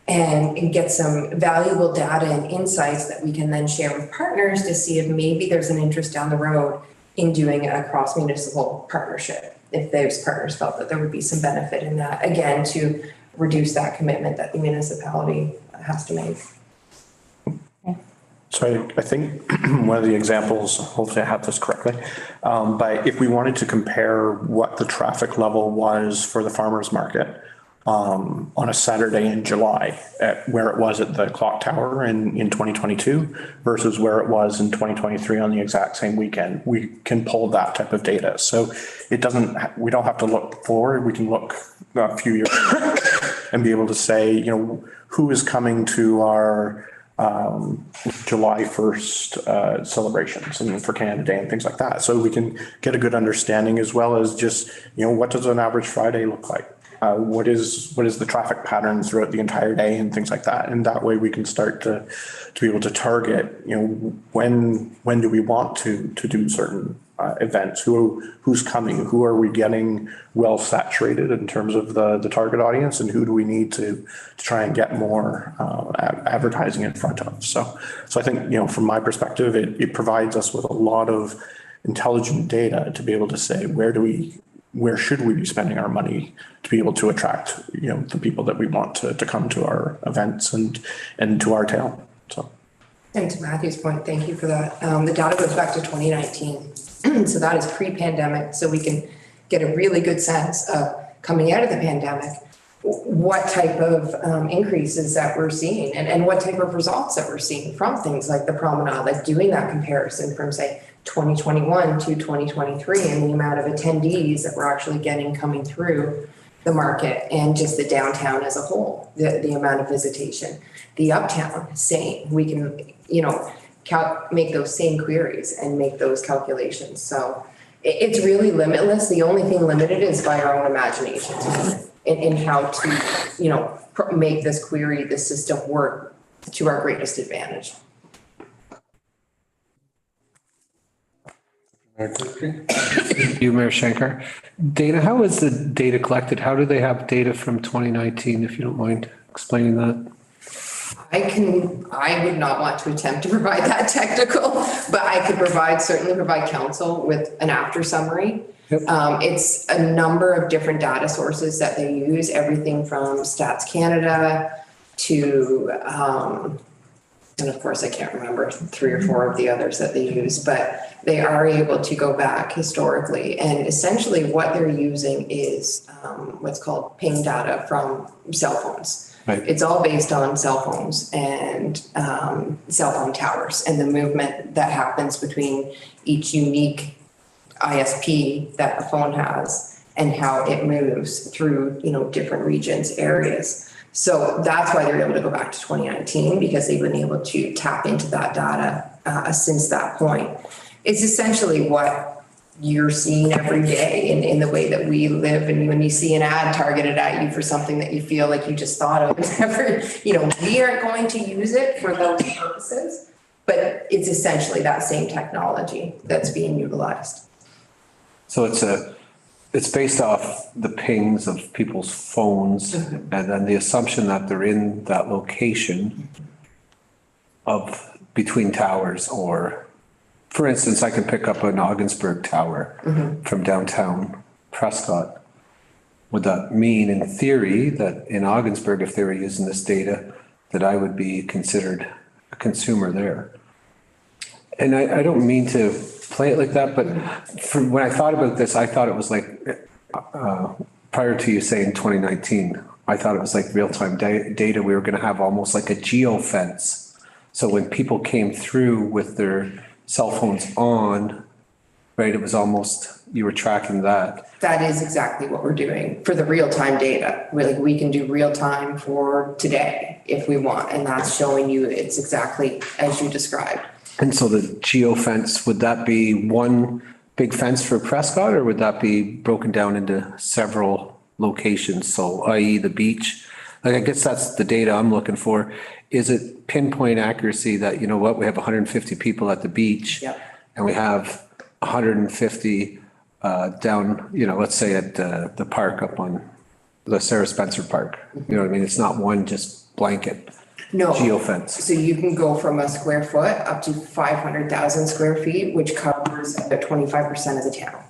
and get some valuable data and insights that we can then share with partners to see if maybe there's an interest down the road in doing a cross-municipal partnership, if those partners felt that there would be some benefit in that, again, to reduce that commitment that the municipality has to make. So I think one of the examples, hopefully I have this correctly, but if we wanted to compare what the traffic level was for the farmer's market on a Saturday in July, at where it was at the clock tower in 2022 versus where it was in 2023 on the exact same weekend, we can pull that type of data. So it doesn't, we don't have to look forward, we can look a few years and be able to say, you know, who is coming to our July 1st celebrations and for Canada Day and things like that. So we can get a good understanding, as well as just, you know, what does an average Friday look like? What is the traffic pattern throughout the entire day and things like that. And that way we can start to be able to target, you know, when do we want to do certain events, who's coming, who are we getting well saturated in terms of the target audience, and who do we need to try and get more advertising in front of. So I think, you know, from my perspective, it provides us with a lot of intelligent data to be able to say, where should we be spending our money to be able to attract, you know, the people that we want to come to our events and to our town. So. And to Matthew's point, thank you for that. The data goes back to 2019. So that is pre-pandemic. So we can get a really good sense of, coming out of the pandemic, what type of increases that we're seeing and what type of results that we're seeing from things like the promenade, like doing that comparison from, say, 2021 to 2023, and the amount of attendees that we're actually getting coming through the market, and just the downtown as a whole, the amount of visitation. The uptown, same. We can, you know, make those same queries and make those calculations. So it's really limitless. The only thing limited is by our own imaginations in how to, you know, make this query, this system work to our greatest advantage. Thank you, Mayor Shankar. Dana, how is the data collected? How do they have data from 2019, if you don't mind explaining that? I would not want to attempt to provide that technical, but I could certainly provide council with an after summary. Yep. It's a number of different data sources that they use, everything from Stats Canada to, and of course I can't remember 3 or 4 of the others that they use, but they are able to go back historically. And essentially what they're using is what's called ping data from cell phones. Right. It's all based on cell phones and cell phone towers, and the movement that happens between each unique ISP that a phone has and how it moves through, you know, different regions, areas. So that's why they're able to go back to 2019, because they've been able to tap into that data since that point. It's essentially what you're seeing every day in the way that we live. And when you see an ad targeted at you for something that you feel like you just thought of, you know, we aren't going to use it for those purposes, but it's essentially that same technology that's being utilized. So it's based off the pings of people's phones, and then the assumption that they're in that location of between towers. Or for instance, I can pick up an Augsburg tower from downtown Prescott. Would that mean, in theory, that in Augsburg, if they were using this data, that I would be considered a consumer there? And I don't mean to play it like that, but when I thought about this, I thought it was like, prior to you saying 2019, I thought it was like real-time data. We were going to have almost like a geo fence. So when people came through with their cell phones on, right, it was almost, you were tracking that. That is exactly what we're doing for the real-time data. We can do real-time for today if we want, and that's showing you it's exactly as you described. And so the geo fence, would that be one big fence for Prescott, or would that be broken down into several locations? So i.e. the beach, like, I guess that's the data I'm looking for. Is it pinpoint accuracy that, you know what, we have 150 people at the beach, yep, and we have 150 down, you know, let's say at the park up on the Sarah Spencer Park. You know what I mean? It's not one just blanket. No. Geofence. So you can go from a square foot up to 500,000 square feet, which covers about 25% of the town.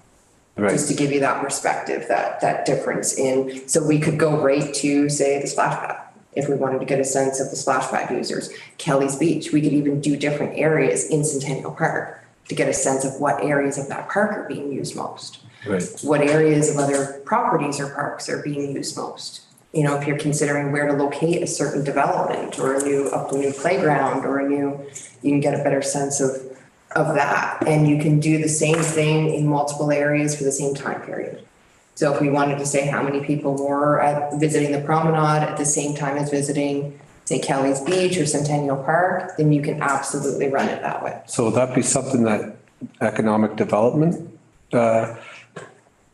Right. Just to give you that perspective, that difference in, so we could go right to, say, the splash pad if we wanted to get a sense of the splash pad users. Kelly's Beach, we could even do different areas in Centennial Park to get a sense of what areas of that park are being used most. Right. What areas of other properties or parks are being used most. You know, if you're considering where to locate a certain development or a new playground or you can get a better sense of that. And you can do the same thing in multiple areas for the same time period. So if we wanted to say how many people were visiting the promenade at the same time as visiting, say, Kelly's Beach or Centennial Park, then you can absolutely run it that way. So would that be something that economic development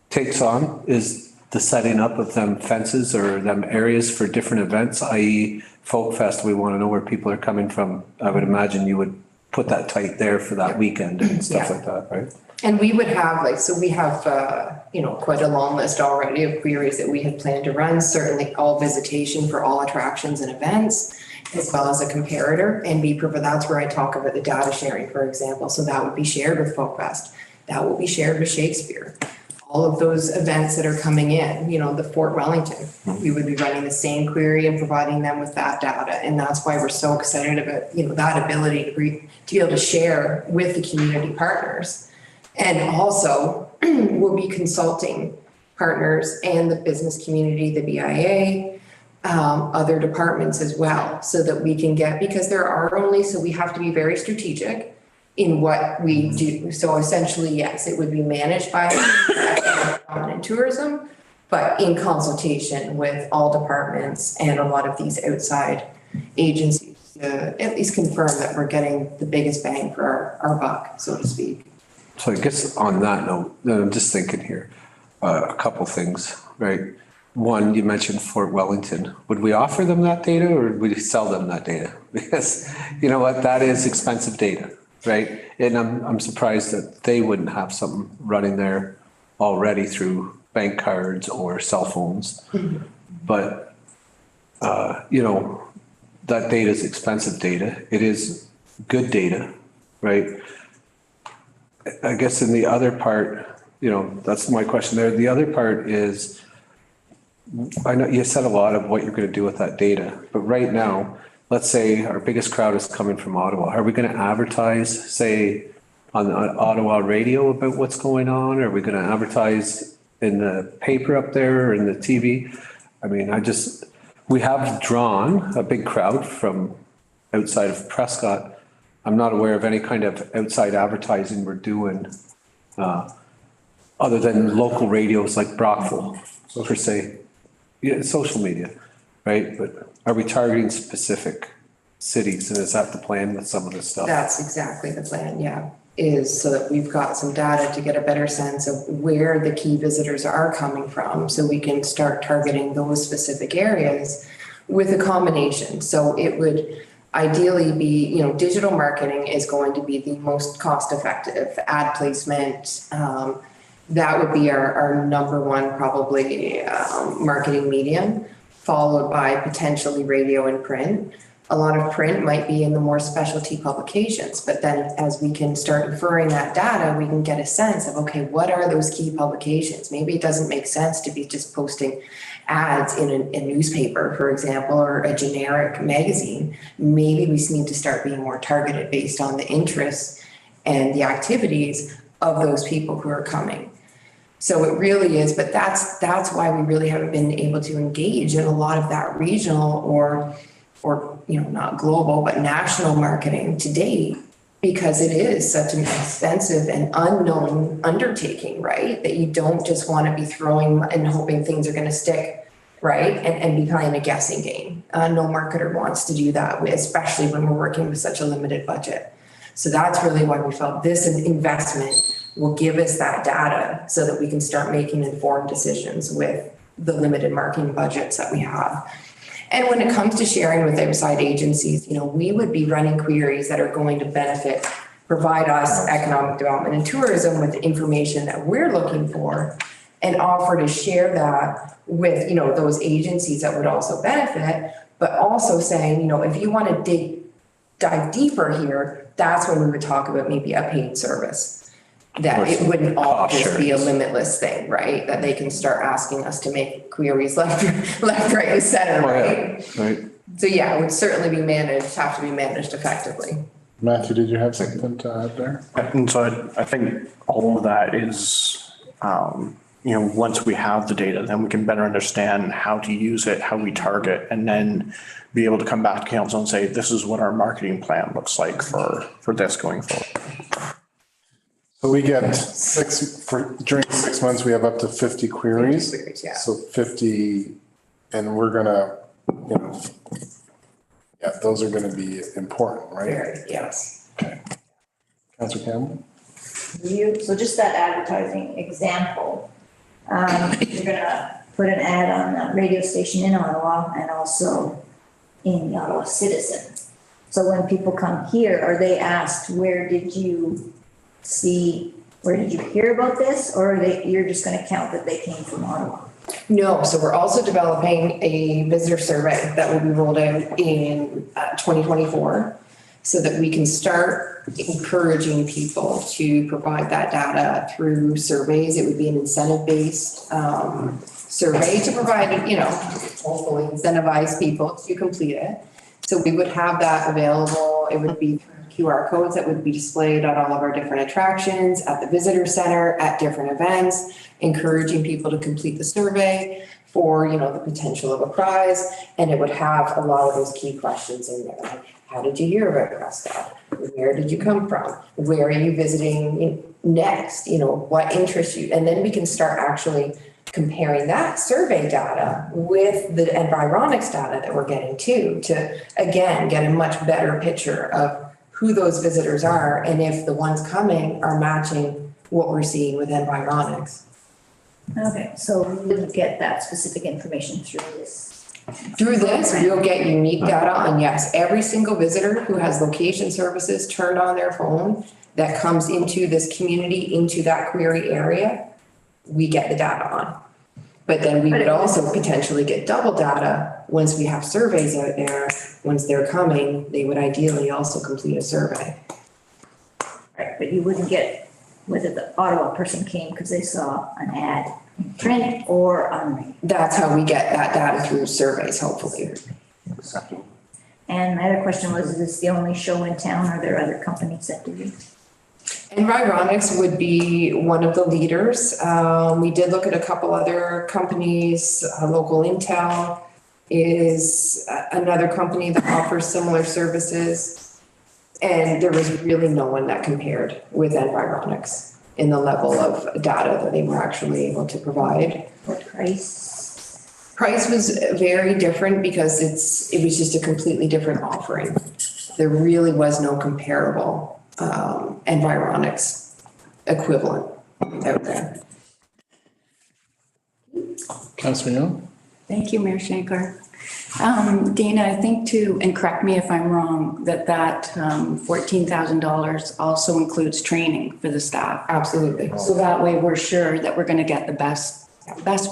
takes on, is the setting up of them fences or them areas for different events, i.e. Folk Fest, we want to know where people are coming from. I would imagine you would put that tight there for that weekend and stuff like that, right? And we would have we have, quite a long list already of queries that we had planned to run, certainly all visitation for all attractions and events, as well as a comparator. And that's where I talk about the data sharing, for example. So that would be shared with Folk Fest. That will be shared with Shakespeare. All of those events that are coming in, the Fort Wellington, we would be running the same query and providing them with that data. And that's why we're so excited about, that ability to be able to share with the community partners. And also we'll be consulting partners and the business community, the BIA, other departments as well, so that we can because there are so we have to be very strategic in what we do. So essentially, yes, it would be managed by and tourism, but in consultation with all departments and a lot of these outside agencies to at least confirm that we're getting the biggest bang for our buck, so to speak. So I guess on that note, I'm just thinking here, a couple things, right? One, you mentioned Fort Wellington. Would we offer them that data or would we sell them that data? Because you know what, that is expensive data, right? And I'm surprised that they wouldn't have something running there already through bank cards or cell phones. But, that data is expensive data. It is good data, right? I guess in the other part, that's my question there. The other part is, I know you said a lot of what you're going to do with that data, but right now, let's say our biggest crowd is coming from Ottawa. Are we going to advertise, say, on Ottawa radio about what's going on? Are we going to advertise in the paper up there or in the TV? I mean, we have drawn a big crowd from outside of Prescott. I'm not aware of any kind of outside advertising we're doing, other than local radios like Brockville, per se. Yeah, social media, right? But are we targeting specific cities, and is that the plan with some of this stuff? That's exactly the plan, yeah, is so that we've got some data to get a better sense of where the key visitors are coming from, so we can start targeting those specific areas with a combination. So it would ideally be, digital marketing is going to be the most cost-effective ad placement. That would be our number one probably marketing medium, followed by potentially radio and print. A lot of print might be in the more specialty publications, but then as we can start inferring that data, we can get a sense of, okay, what are those key publications? Maybe it doesn't make sense to be just posting ads in a newspaper, for example, or a generic magazine. Maybe we need to start being more targeted based on the interests and the activities of those people who are coming. So it really is, but that's why we really haven't been able to engage in a lot of that regional or not global, but national marketing to date, because it is such an expensive and unknown undertaking, right? That you don't just want to be throwing and hoping things are going to stick, right? And be playing a guessing game. No marketer wants to do that, especially when we're working with such a limited budget. So that's really why we felt this investment will give us that data so that we can start making informed decisions with the limited marketing budgets that we have. And when it comes to sharing with outside agencies, we would be running queries that are going to provide us economic development and tourism with the information that we're looking for, and offer to share that with, those agencies that would also benefit, but also saying, if you want to dive deeper here, that's when we would talk about maybe a paid service. That it wouldn't all just be a limitless thing, right? That they can start asking us to make queries left, right, and center, right? Right. So yeah, it would certainly be managed, have to be managed effectively. Matthew, did you have something to add there? And so I think all of that is, once we have the data, then we can better understand how to use it, how we target, and then be able to come back to council and say, this is what our marketing plan looks like for this going forward. So we get during 6 months, we have up to 50 queries. 50 queries, yeah. So 50, and we're gonna, those are gonna be important, right? Very, yes. Okay. Councillor Campbell? So just that advertising example, you're gonna put an ad on a radio station in Ottawa and also in the Ottawa Citizen. So when people come here, are they asked, where did you hear about this? Or you're just gonna count that they came from Ottawa? No, so we're also developing a visitor survey that will be rolled out in 2024 so that we can start encouraging people to provide that data through surveys. It would be an incentive-based survey to provide, hopefully incentivize people to complete it. So we would have that available. It would be QR codes that would be displayed at all of our different attractions, at the visitor center, at different events, encouraging people to complete the survey for, the potential of a prize. And it would have a lot of those key questions in there. Like, how did you hear about Prescott? Where did you come from? Where are you visiting next? What interests you? And then we can start actually comparing that survey data with the Environics data that we're getting too, to again, get a much better picture of who those visitors are and if the ones coming are matching what we're seeing with Environics. Okay, so we wouldn't get that specific information through this? Through this, we'll get unique data on, yes, every single visitor who has location services turned on their phone that comes into this community, into that query area, we get the data on. But then we would also potentially get double data once we have surveys out there. Once they're coming, they would ideally also complete a survey. Right, but you wouldn't get whether the Ottawa person came because they saw an ad in print or on. That's how we get that data through surveys, hopefully. And my other question was, is this the only show in town? Are there other companies that do this? Environics would be one of the leaders. We did look at a couple other companies. Local Intel is another company that offers similar services. And there was really no one that compared with Environics in the level of data that they were actually able to provide. What price? Price was very different because it was just a completely different offering. There really was no comparable Environics equivalent out there. Councillor Young? Thank you, Mayor Shankar. Dana, I think too, and correct me if I'm wrong, that $14,000 also includes training for the staff. Absolutely. So that way we're sure that we're going to get the best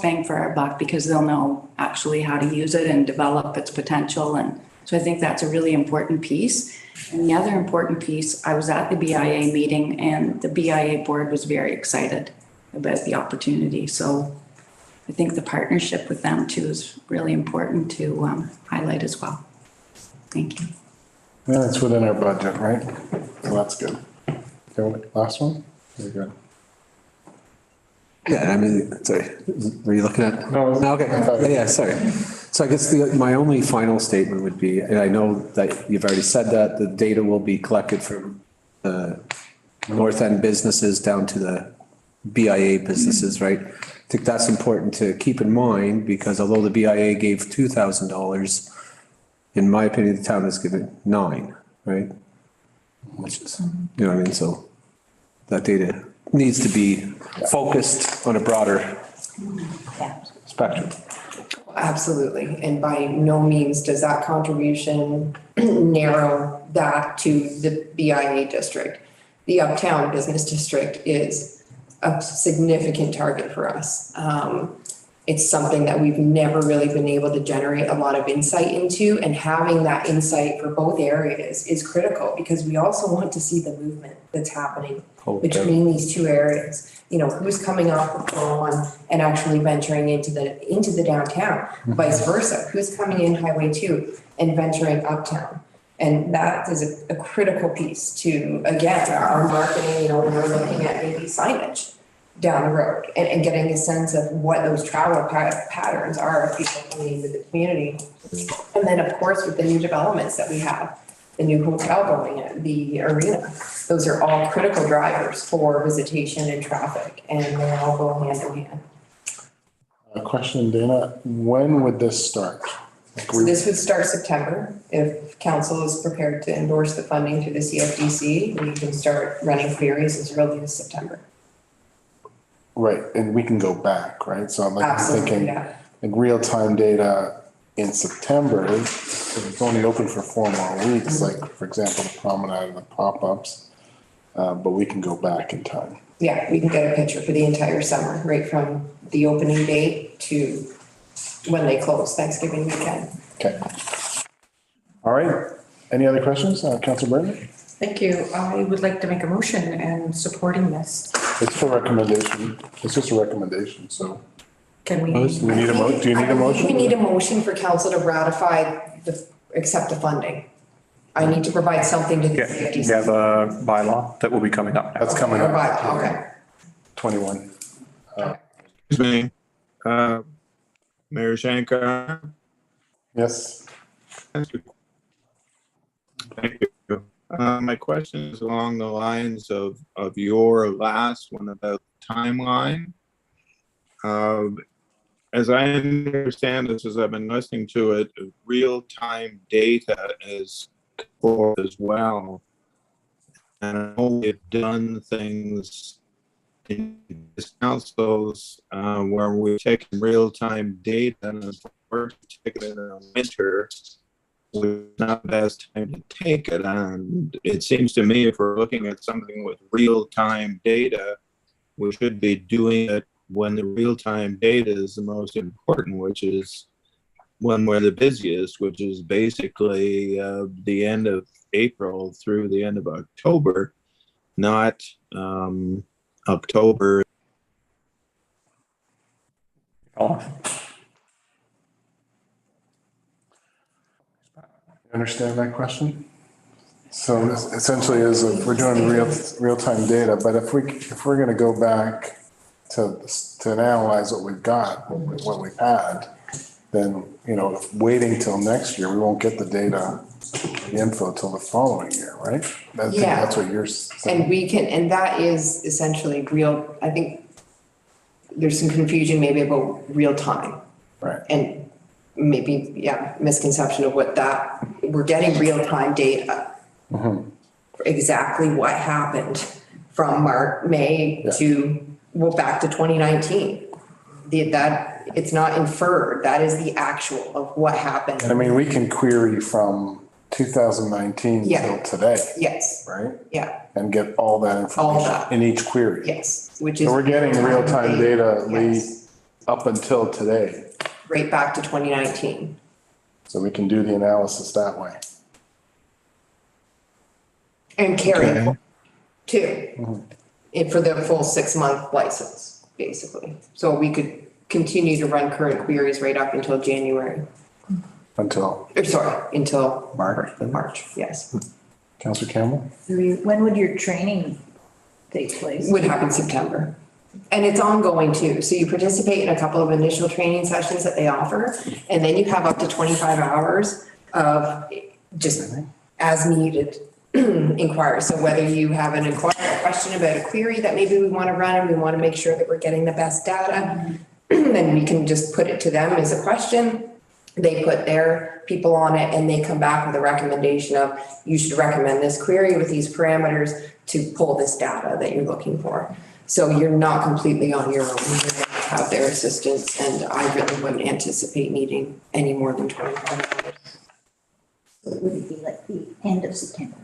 bang for our buck because they'll know actually how to use it and develop its potential. And so I think that's a really important piece. And the other important piece, I was at the BIA meeting and the BIA board was very excited about the opportunity. So I think the partnership with them too is really important to highlight as well. Thank you. Yeah, it's within our budget, right? So that's good. Okay, last one? Very good. Yeah, sorry, were you looking at? No. Okay, yeah, sorry. So I guess my only final statement would be, and I know that you've already said that, the data will be collected from the north end businesses down to the BIA businesses, right? I think that's important to keep in mind because although the BIA gave $2,000, in my opinion, the town has given $9,000, right? Which is, so that data needs to be focused on a broader spectrum. Absolutely. And by no means does that contribution narrow that to the BIA district. The Uptown Business District is a significant target for us. It's something that we've never really been able to generate a lot of insight into, and having that insight for both areas is critical because we also want to see the movement that's happening between these two areas. You know, who's coming off the lawn and actually venturing into the downtown, vice versa, who's coming in Highway 2 and venturing uptown? And that is a critical piece to, again, our marketing, you know, when we're looking at maybe signage down the road and getting a sense of what those travel patterns are of people coming into the community. And then, of course, with the new developments that we have, the new hotel going in, the arena, those are all critical drivers for visitation and traffic, and they all go hand in hand. A question, Dana, when would this start? So this would start September. If council is prepared to endorse the funding through the CFDC, we can start running queries as early as September. Right, and we can go back, right? So I'm like Absolutely, thinking, yeah. like real-time data in September, it's only open for 4 more weeks, like, for example, the promenade and the pop-ups. But we can go back in time. Yeah, we can get a picture for the entire summer, right from the opening date to when they close, Thanksgiving weekend. Okay. All right. Any other questions? Councilor Brennan? Thank you. I would like to make a motion and supporting this. It's a recommendation. It's just a recommendation, so. Can we? Do you need a motion? We need a motion for council to ratify accept the funding. I need to provide something to the CFDC. You have a bylaw that will be coming up. That's coming Or up. bylaw, okay. 21. Excuse me, Mayor Shankar. Yes. Thank you. My question is along the lines of your last one about timeline. As I understand this, as I've been listening to it, real-time data is for as well. And I know we've done things in this councils where we've taken real-time data and we're taking it in a winter. It's not the best time to take it. And it seems to me if we're looking at something with real-time data, we should be doing it when the real-time data is the most important, which is when we're the busiest, which is basically the end of April through the end of October, not October. Understand that question? So this essentially is if we're doing real-time data, but if we're gonna go back to analyze what we've got, what we've had, then, you know, waiting till next year, we won't get the data, the info till the following year, right? That's what you're saying. And we can, and that is essentially real, I think there's some confusion maybe about real time. Right. And maybe, misconception of what that, we're getting real time data. Mm-hmm. For exactly what happened from May to, back to 2019. That it's not inferred, that is the actual of what happened. And I mean, we can query from 2019 till today. Yes. Right? Yeah. And get all that information in each query. Yes, which is. So we're getting real-time data, Lee, up until today. Right back to 2019. So we can do the analysis that way. And carry it too. And for the full 6-month license, basically. So we could continue to run current queries right up until January. Until March, yes. Councillor Campbell? When would your training take place? Would happen September. And it's ongoing too. So you participate in a couple of initial training sessions that they offer, and then you have up to 25 hours of just as needed inquiry. So whether you have an question about a query that maybe we want to run and we want to make sure that we're getting the best data, then we can just put it to them as a question. They put their people on it and they come back with a recommendation of, you should recommend this query with these parameters to pull this data that you're looking for. So you're not completely on your own. You're going to have their assistance, and I really wouldn't anticipate needing any more than 25 hours. So it would be like the end of September.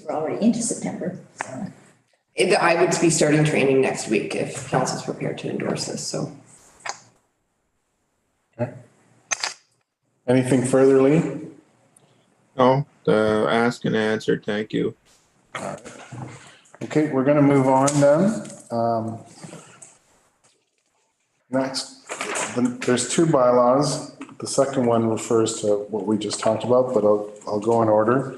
We're already into September, so. I would be starting training next week if council's prepared to endorse this, so. Okay. Anything further, Lee? No, ask and answer, thank you. All right. Okay, we're gonna move on then. Next, there's two bylaws. The second one refers to what we just talked about, but I'll go in order.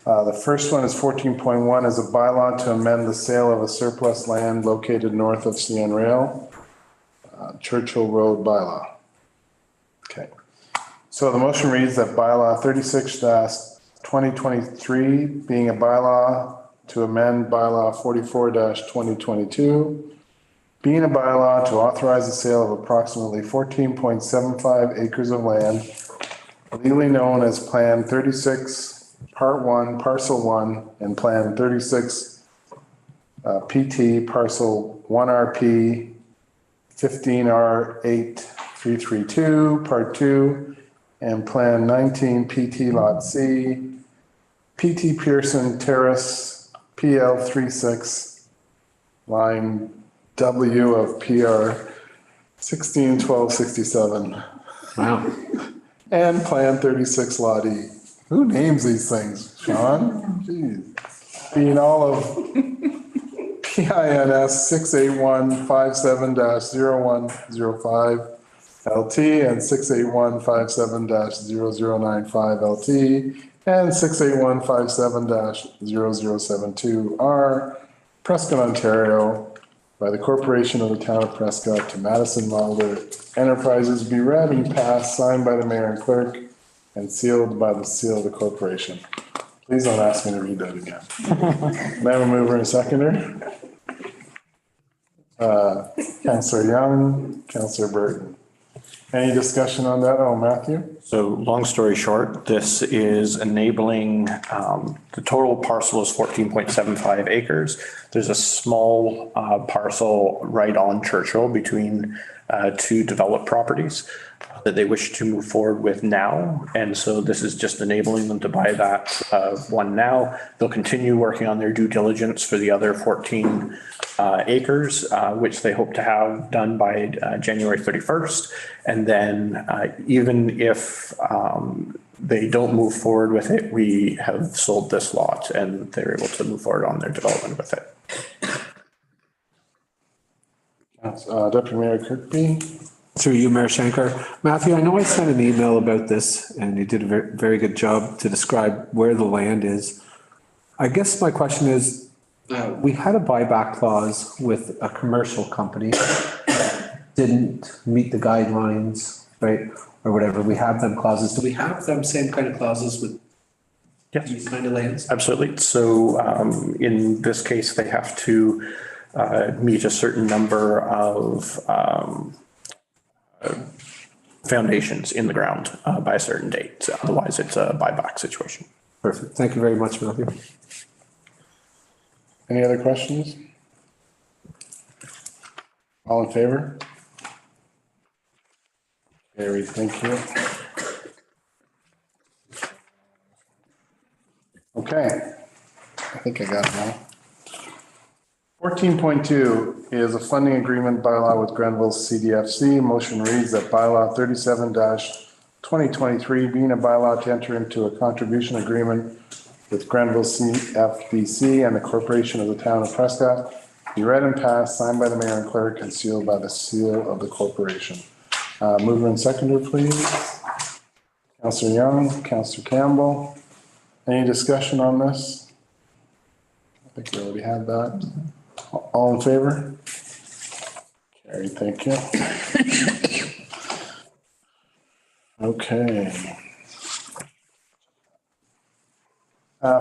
The first one is 14.1 is a bylaw to amend the sale of a surplus land located north of CN Rail, Churchill Road bylaw. Okay. So the motion reads that bylaw 36-2023 being a bylaw to amend bylaw 44-2022, being a bylaw to authorize the sale of approximately 14.75 acres of land, legally known as Plan 36, Part 1, Parcel 1, and Plan 36, PT, Parcel 1RP, 15R8332, Part 2, and Plan 19, PT, Lot C, PT Pearson Terrace, PL 36, line W of PR 161267. Wow. And Plan 36 Lot E. Who names these things, Sean? Jeez. Being all of PINS 68157-0105 LT and 68157-0095 LT and 68157-0072R, Prescott, Ontario, by the Corporation of the Town of Prescott to Madison Mulder Enterprises, be read and passed, signed by the mayor and clerk, and sealed by the seal of the corporation. Please don't ask me to read that again. May I have a mover and a seconder? Councillor Young, Councillor Burton. Any discussion on that? Oh, Matthew? So long story short, this is enabling, the total parcel is 14.75 acres. There's a small parcel right on Churchill between two developed properties that they wish to move forward with now. And so this is just enabling them to buy that one now. They'll continue working on their due diligence for the other 14 acres, which they hope to have done by January 31st. And then even if they don't move forward with it, we have sold this lot and they're able to move forward on their development with it. Deputy Mayor Kirkby. Through you, Mayor Shankar. Matthew, I know I sent an email about this and you did a very, very good job to describe where the land is. I guess my question is, we had a buyback clause with a commercial company, didn't meet the guidelines, right? Or whatever, we have them clauses. Do we have them same kind of clauses with these kind of lands? Absolutely. So in this case, they have to meet a certain number of foundations in the ground by a certain date. Otherwise, it's a buyback situation. Perfect. Thank you very much, Matthew. Any other questions? All in favor? Carried, thank you. Okay, I think I got it now. 14.2 is a funding agreement bylaw with Grenville CDFC. Motion reads that bylaw 37-2023 being a bylaw to enter into a contribution agreement with Grenville CFBC and the Corporation of the Town of Prescott be read and passed, signed by the mayor and clerk, and sealed by the seal of the corporation. Mover and seconder, please. Councillor Young, Councillor Campbell. Any discussion on this? I think we already had that. All in favor? Carried, thank you. Okay.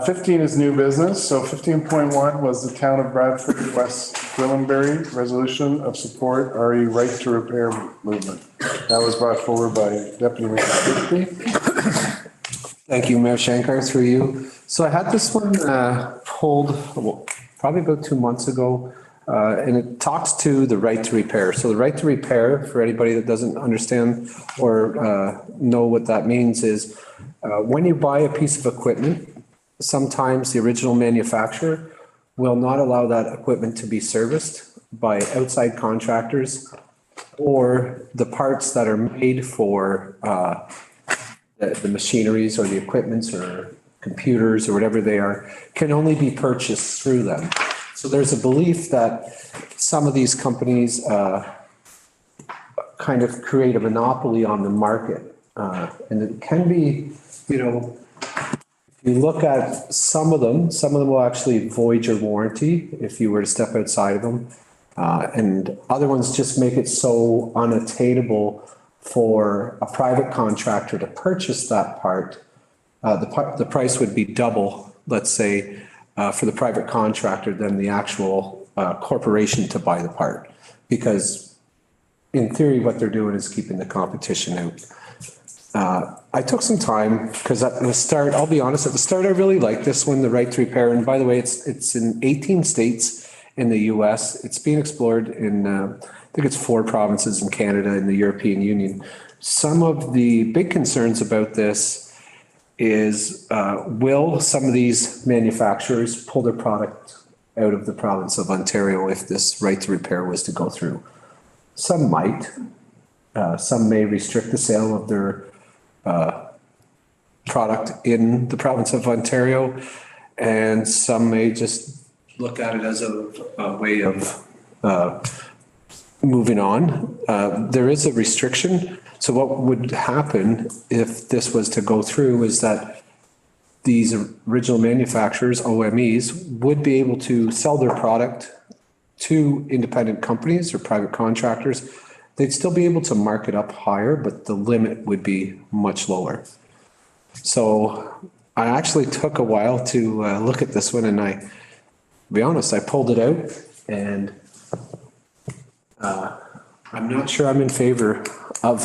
15 is new business. So 15.1 was the Town of Bradford, West Gwillimbury resolution of support RE right to repair movement. That was brought forward by Deputy Mayor Kirkby. Thank you, Mayor Shankar, through you. So I had this one pulled probably about 2 months ago, and it talks to the right to repair. So the right to repair, for anybody that doesn't understand or know what that means, is when you buy a piece of equipment, sometimes the original manufacturer will not allow that equipment to be serviced by outside contractors, or the parts that are made for the machineries or the equipments or computers or whatever they are can only be purchased through them. So there's a belief that some of these companies kind of create a monopoly on the market. And it can be, you know, if you look at some of them will actually void your warranty if you were to step outside of them. And other ones just make it so unattainable for a private contractor to purchase that part. The price would be double, let's say, for the private contractor than the actual corporation to buy the part. Because in theory, what they're doing is keeping the competition out. I took some time because at the start, I'll be honest, at the start, I really liked this one, the right to repair. And by the way, it's in 18 states in the US. It's being explored in, I think it's 4 provinces in Canada and the European Union. Some of the big concerns about this is, will some of these manufacturers pull their product out of the province of Ontario if this right to repair was to go through? Some might. Some may restrict the sale of their product in the province of Ontario, and some may just look at it as a way of moving on. There is a restriction. So what would happen if this was to go through is that these original manufacturers, OMEs, would be able to sell their product to independent companies or private contractors. They'd still be able to mark it up higher, but the limit would be much lower. So I actually took a while to look at this one, and to be honest, I pulled it out, and I'm not sure I'm in favor of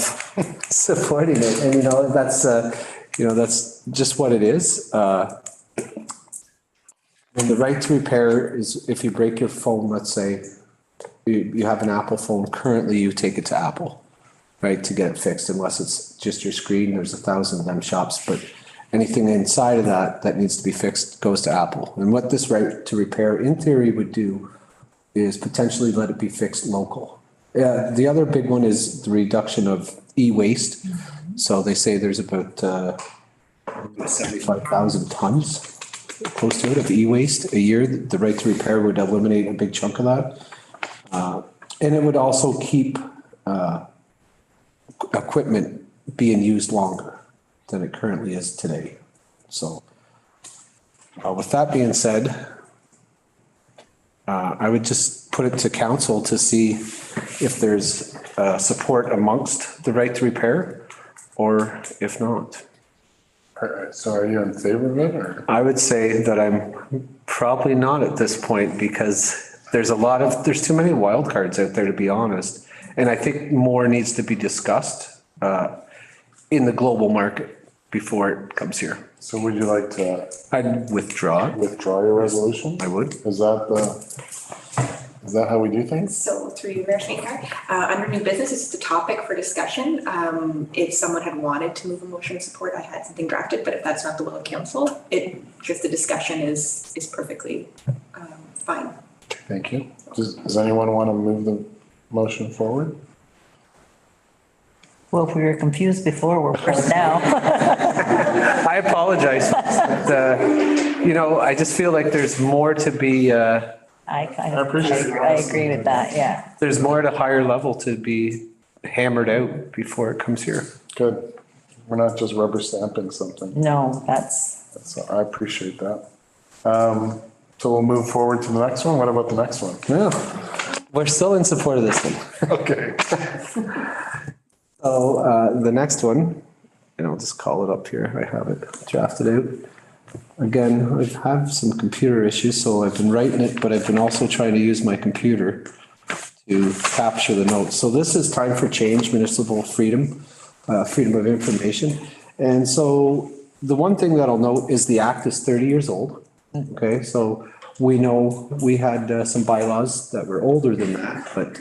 supporting it. And, that's just what it is. And the right to repair is if you break your phone, let's say you have an Apple phone, currently you take it to Apple, right, to get it fixed, unless it's just your screen. There's 1,000 of them shops, but anything inside of that needs to be fixed goes to Apple. And what this right to repair in theory would do is potentially let it be fixed local. The other big one is the reduction of e-waste. So they say there's about 75,000 tons, close to it, of e-waste a year. The right to repair would eliminate a big chunk of that. And it would also keep equipment being used longer than it currently is today. So with that being said, I would just put it to council to see if there's support amongst the right to repair, or if not. So are you in favor of it, or? I would say that I'm probably not at this point, because there's too many wild cards out there, to be honest. And I think more needs to be discussed in the global market before it comes here. So would you like to? I'd withdraw. Withdraw your resolution? I would. Is that how we do things? So through you, Mayor Shankar, under new business, this is the topic for discussion. If someone had wanted to move a motion of support, I had something drafted, but if that's not the will of council, just the discussion is perfectly fine. Thank you. Does anyone want to move the motion forward? Well, if we were confused before, we're first now. I apologize. But, I just feel like there's more to be. I agree with that, yeah. There's more at a higher level to be hammered out before it comes here. Good. We're not just rubber stamping something. No, I appreciate that. So we'll move forward to the next one. What about the next one? Yeah, we're still in support of this one. Okay. So the next one, and I'll just call it up here. I have it drafted out. Again, I have some computer issues, so I've been writing it, but I've been also trying to use my computer to capture the notes. So this is Time for Change, Municipal Freedom, Freedom of Information. And so the one thing that I'll note is the act is 30 years old. Okay, so we know we had some bylaws that were older than that, but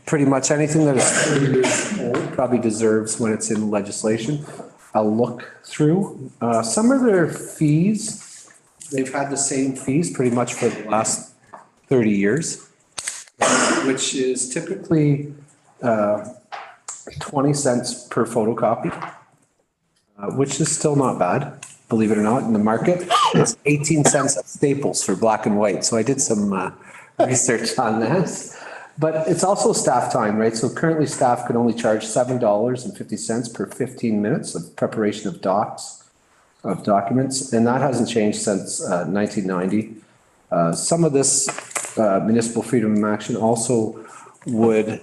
pretty much anything that is 30 years old probably deserves, when it's in legislation, a look through. Some of their fees, they've had the same fees pretty much for the last 30 years, which is typically 20 cents per photocopy, which is still not bad, believe it or not, in the market. It's 18 cents at Staples for black and white. So I did some research on this. But it's also staff time, right? So currently staff can only charge $7.50 per 15 minutes of preparation of documents, and that hasn't changed since 1990. Some of this municipal freedom of action also would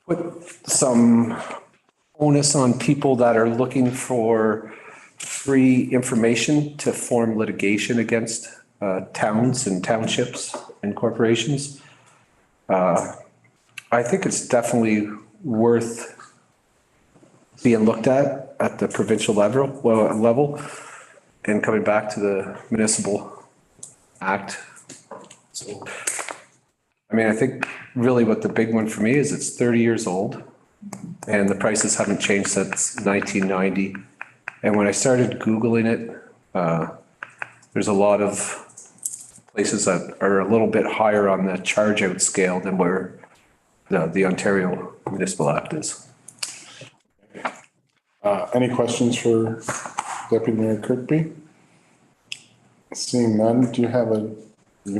put some onus on people that are looking for free information to form litigation against towns and townships and corporations. I think it's definitely worth being looked at the provincial level, and coming back to the municipal act. So, I mean, I think really what the big one for me is it's 30 years old and the prices haven't changed since 1990. And when I started Googling it, there's a lot of places that are a little bit higher on the charge out scale than where the Ontario Municipal Act is. Any questions for Deputy Mayor Kirkby? Seeing none, you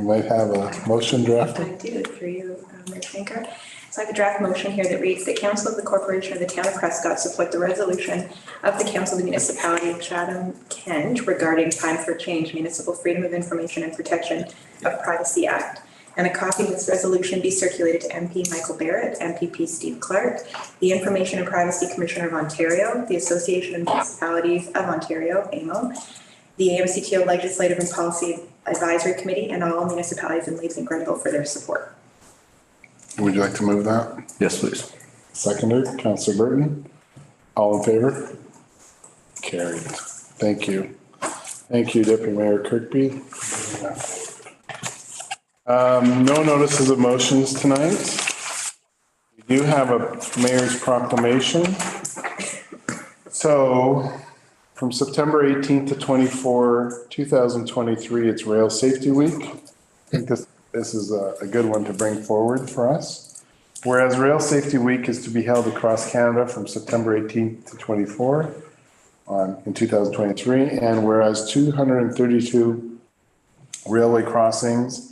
might have a motion drafted? I do, through you, Mayor Schenker. So I have a draft motion here that reads, the Council of the Corporation of the Town of Prescott support the resolution of the Council of the Municipality of Chatham-Kent regarding time for change, Municipal Freedom of Information and Protection of Privacy Act. And a copy of this resolution be circulated to MP Michael Barrett, MPP Steve Clark, the Information and Privacy Commissioner of Ontario, the Association of Municipalities of Ontario, AMO, the AMCTO Legislative and Policy Advisory Committee, and all municipalities in Leeds and Grenville for their support. Would you like to move that? Yes, please. Seconder, Councillor Burton. All in favor? Carried. Thank you. Thank you, Deputy Mayor Kirkby. No notices of motions tonight. We do have a mayor's proclamation. So from September 18th to 24, 2023, it's Rail Safety Week. I think this is a good one to bring forward for us. Whereas Rail Safety Week is to be held across Canada from September 18th to 24 in 2023, and whereas 232 railway crossings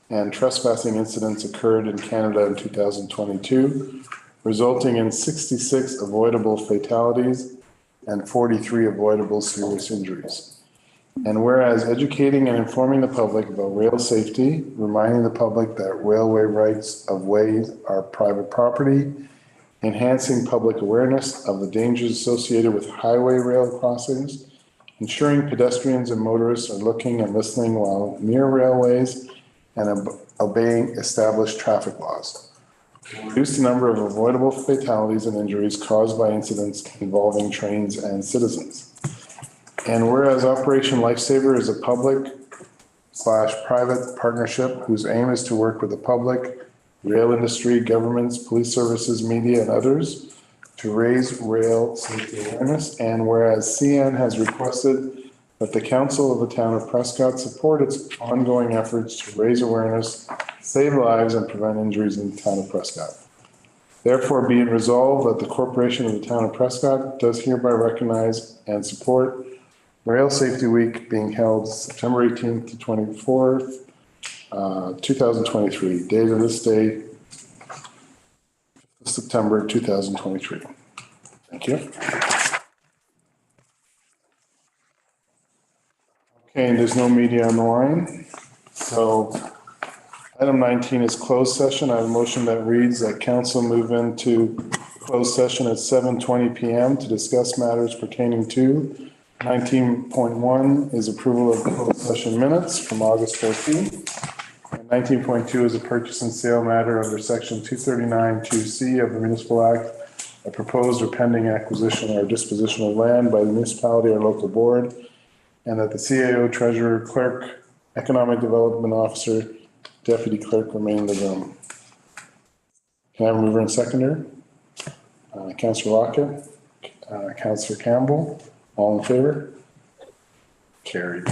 and trespassing incidents occurred in Canada in 2022, resulting in 66 avoidable fatalities and 43 avoidable serious injuries. And whereas educating and informing the public about rail safety, reminding the public that railway rights of ways are private property, enhancing public awareness of the dangers associated with highway rail crossings, ensuring pedestrians and motorists are looking and listening while near railways, and obeying established traffic laws. Reduce the number of avoidable fatalities and injuries caused by incidents involving trains and citizens. And whereas Operation Lifesaver is a public/private partnership whose aim is to work with the public, rail industry, governments, police services, media, and others to raise rail safety awareness. And whereas CN has requested that the Council of the Town of Prescott support its ongoing efforts to raise awareness, save lives, and prevent injuries in the Town of Prescott. Therefore, be it resolved that the Corporation of the Town of Prescott does hereby recognize and support Rail Safety Week being held September 18th to 24th, 2023. Date of this day, September 2023. Thank you. Okay, and there's no media on the line. So item 19 is closed session. I have a motion that reads that council move into closed session at 7:20 p.m. to discuss matters pertaining to 19.1 is approval of closed session minutes from August 14th. And 19.2 is a purchase and sale matter under section 239(2)(c) of the Municipal Act, a proposed or pending acquisition or disposition of land by the municipality or local board, and that the CAO, treasurer, clerk, economic development officer, deputy clerk remain in the room. Can I have a mover and seconder? Councillor Lockett, Councillor Campbell, all in favor? Carried.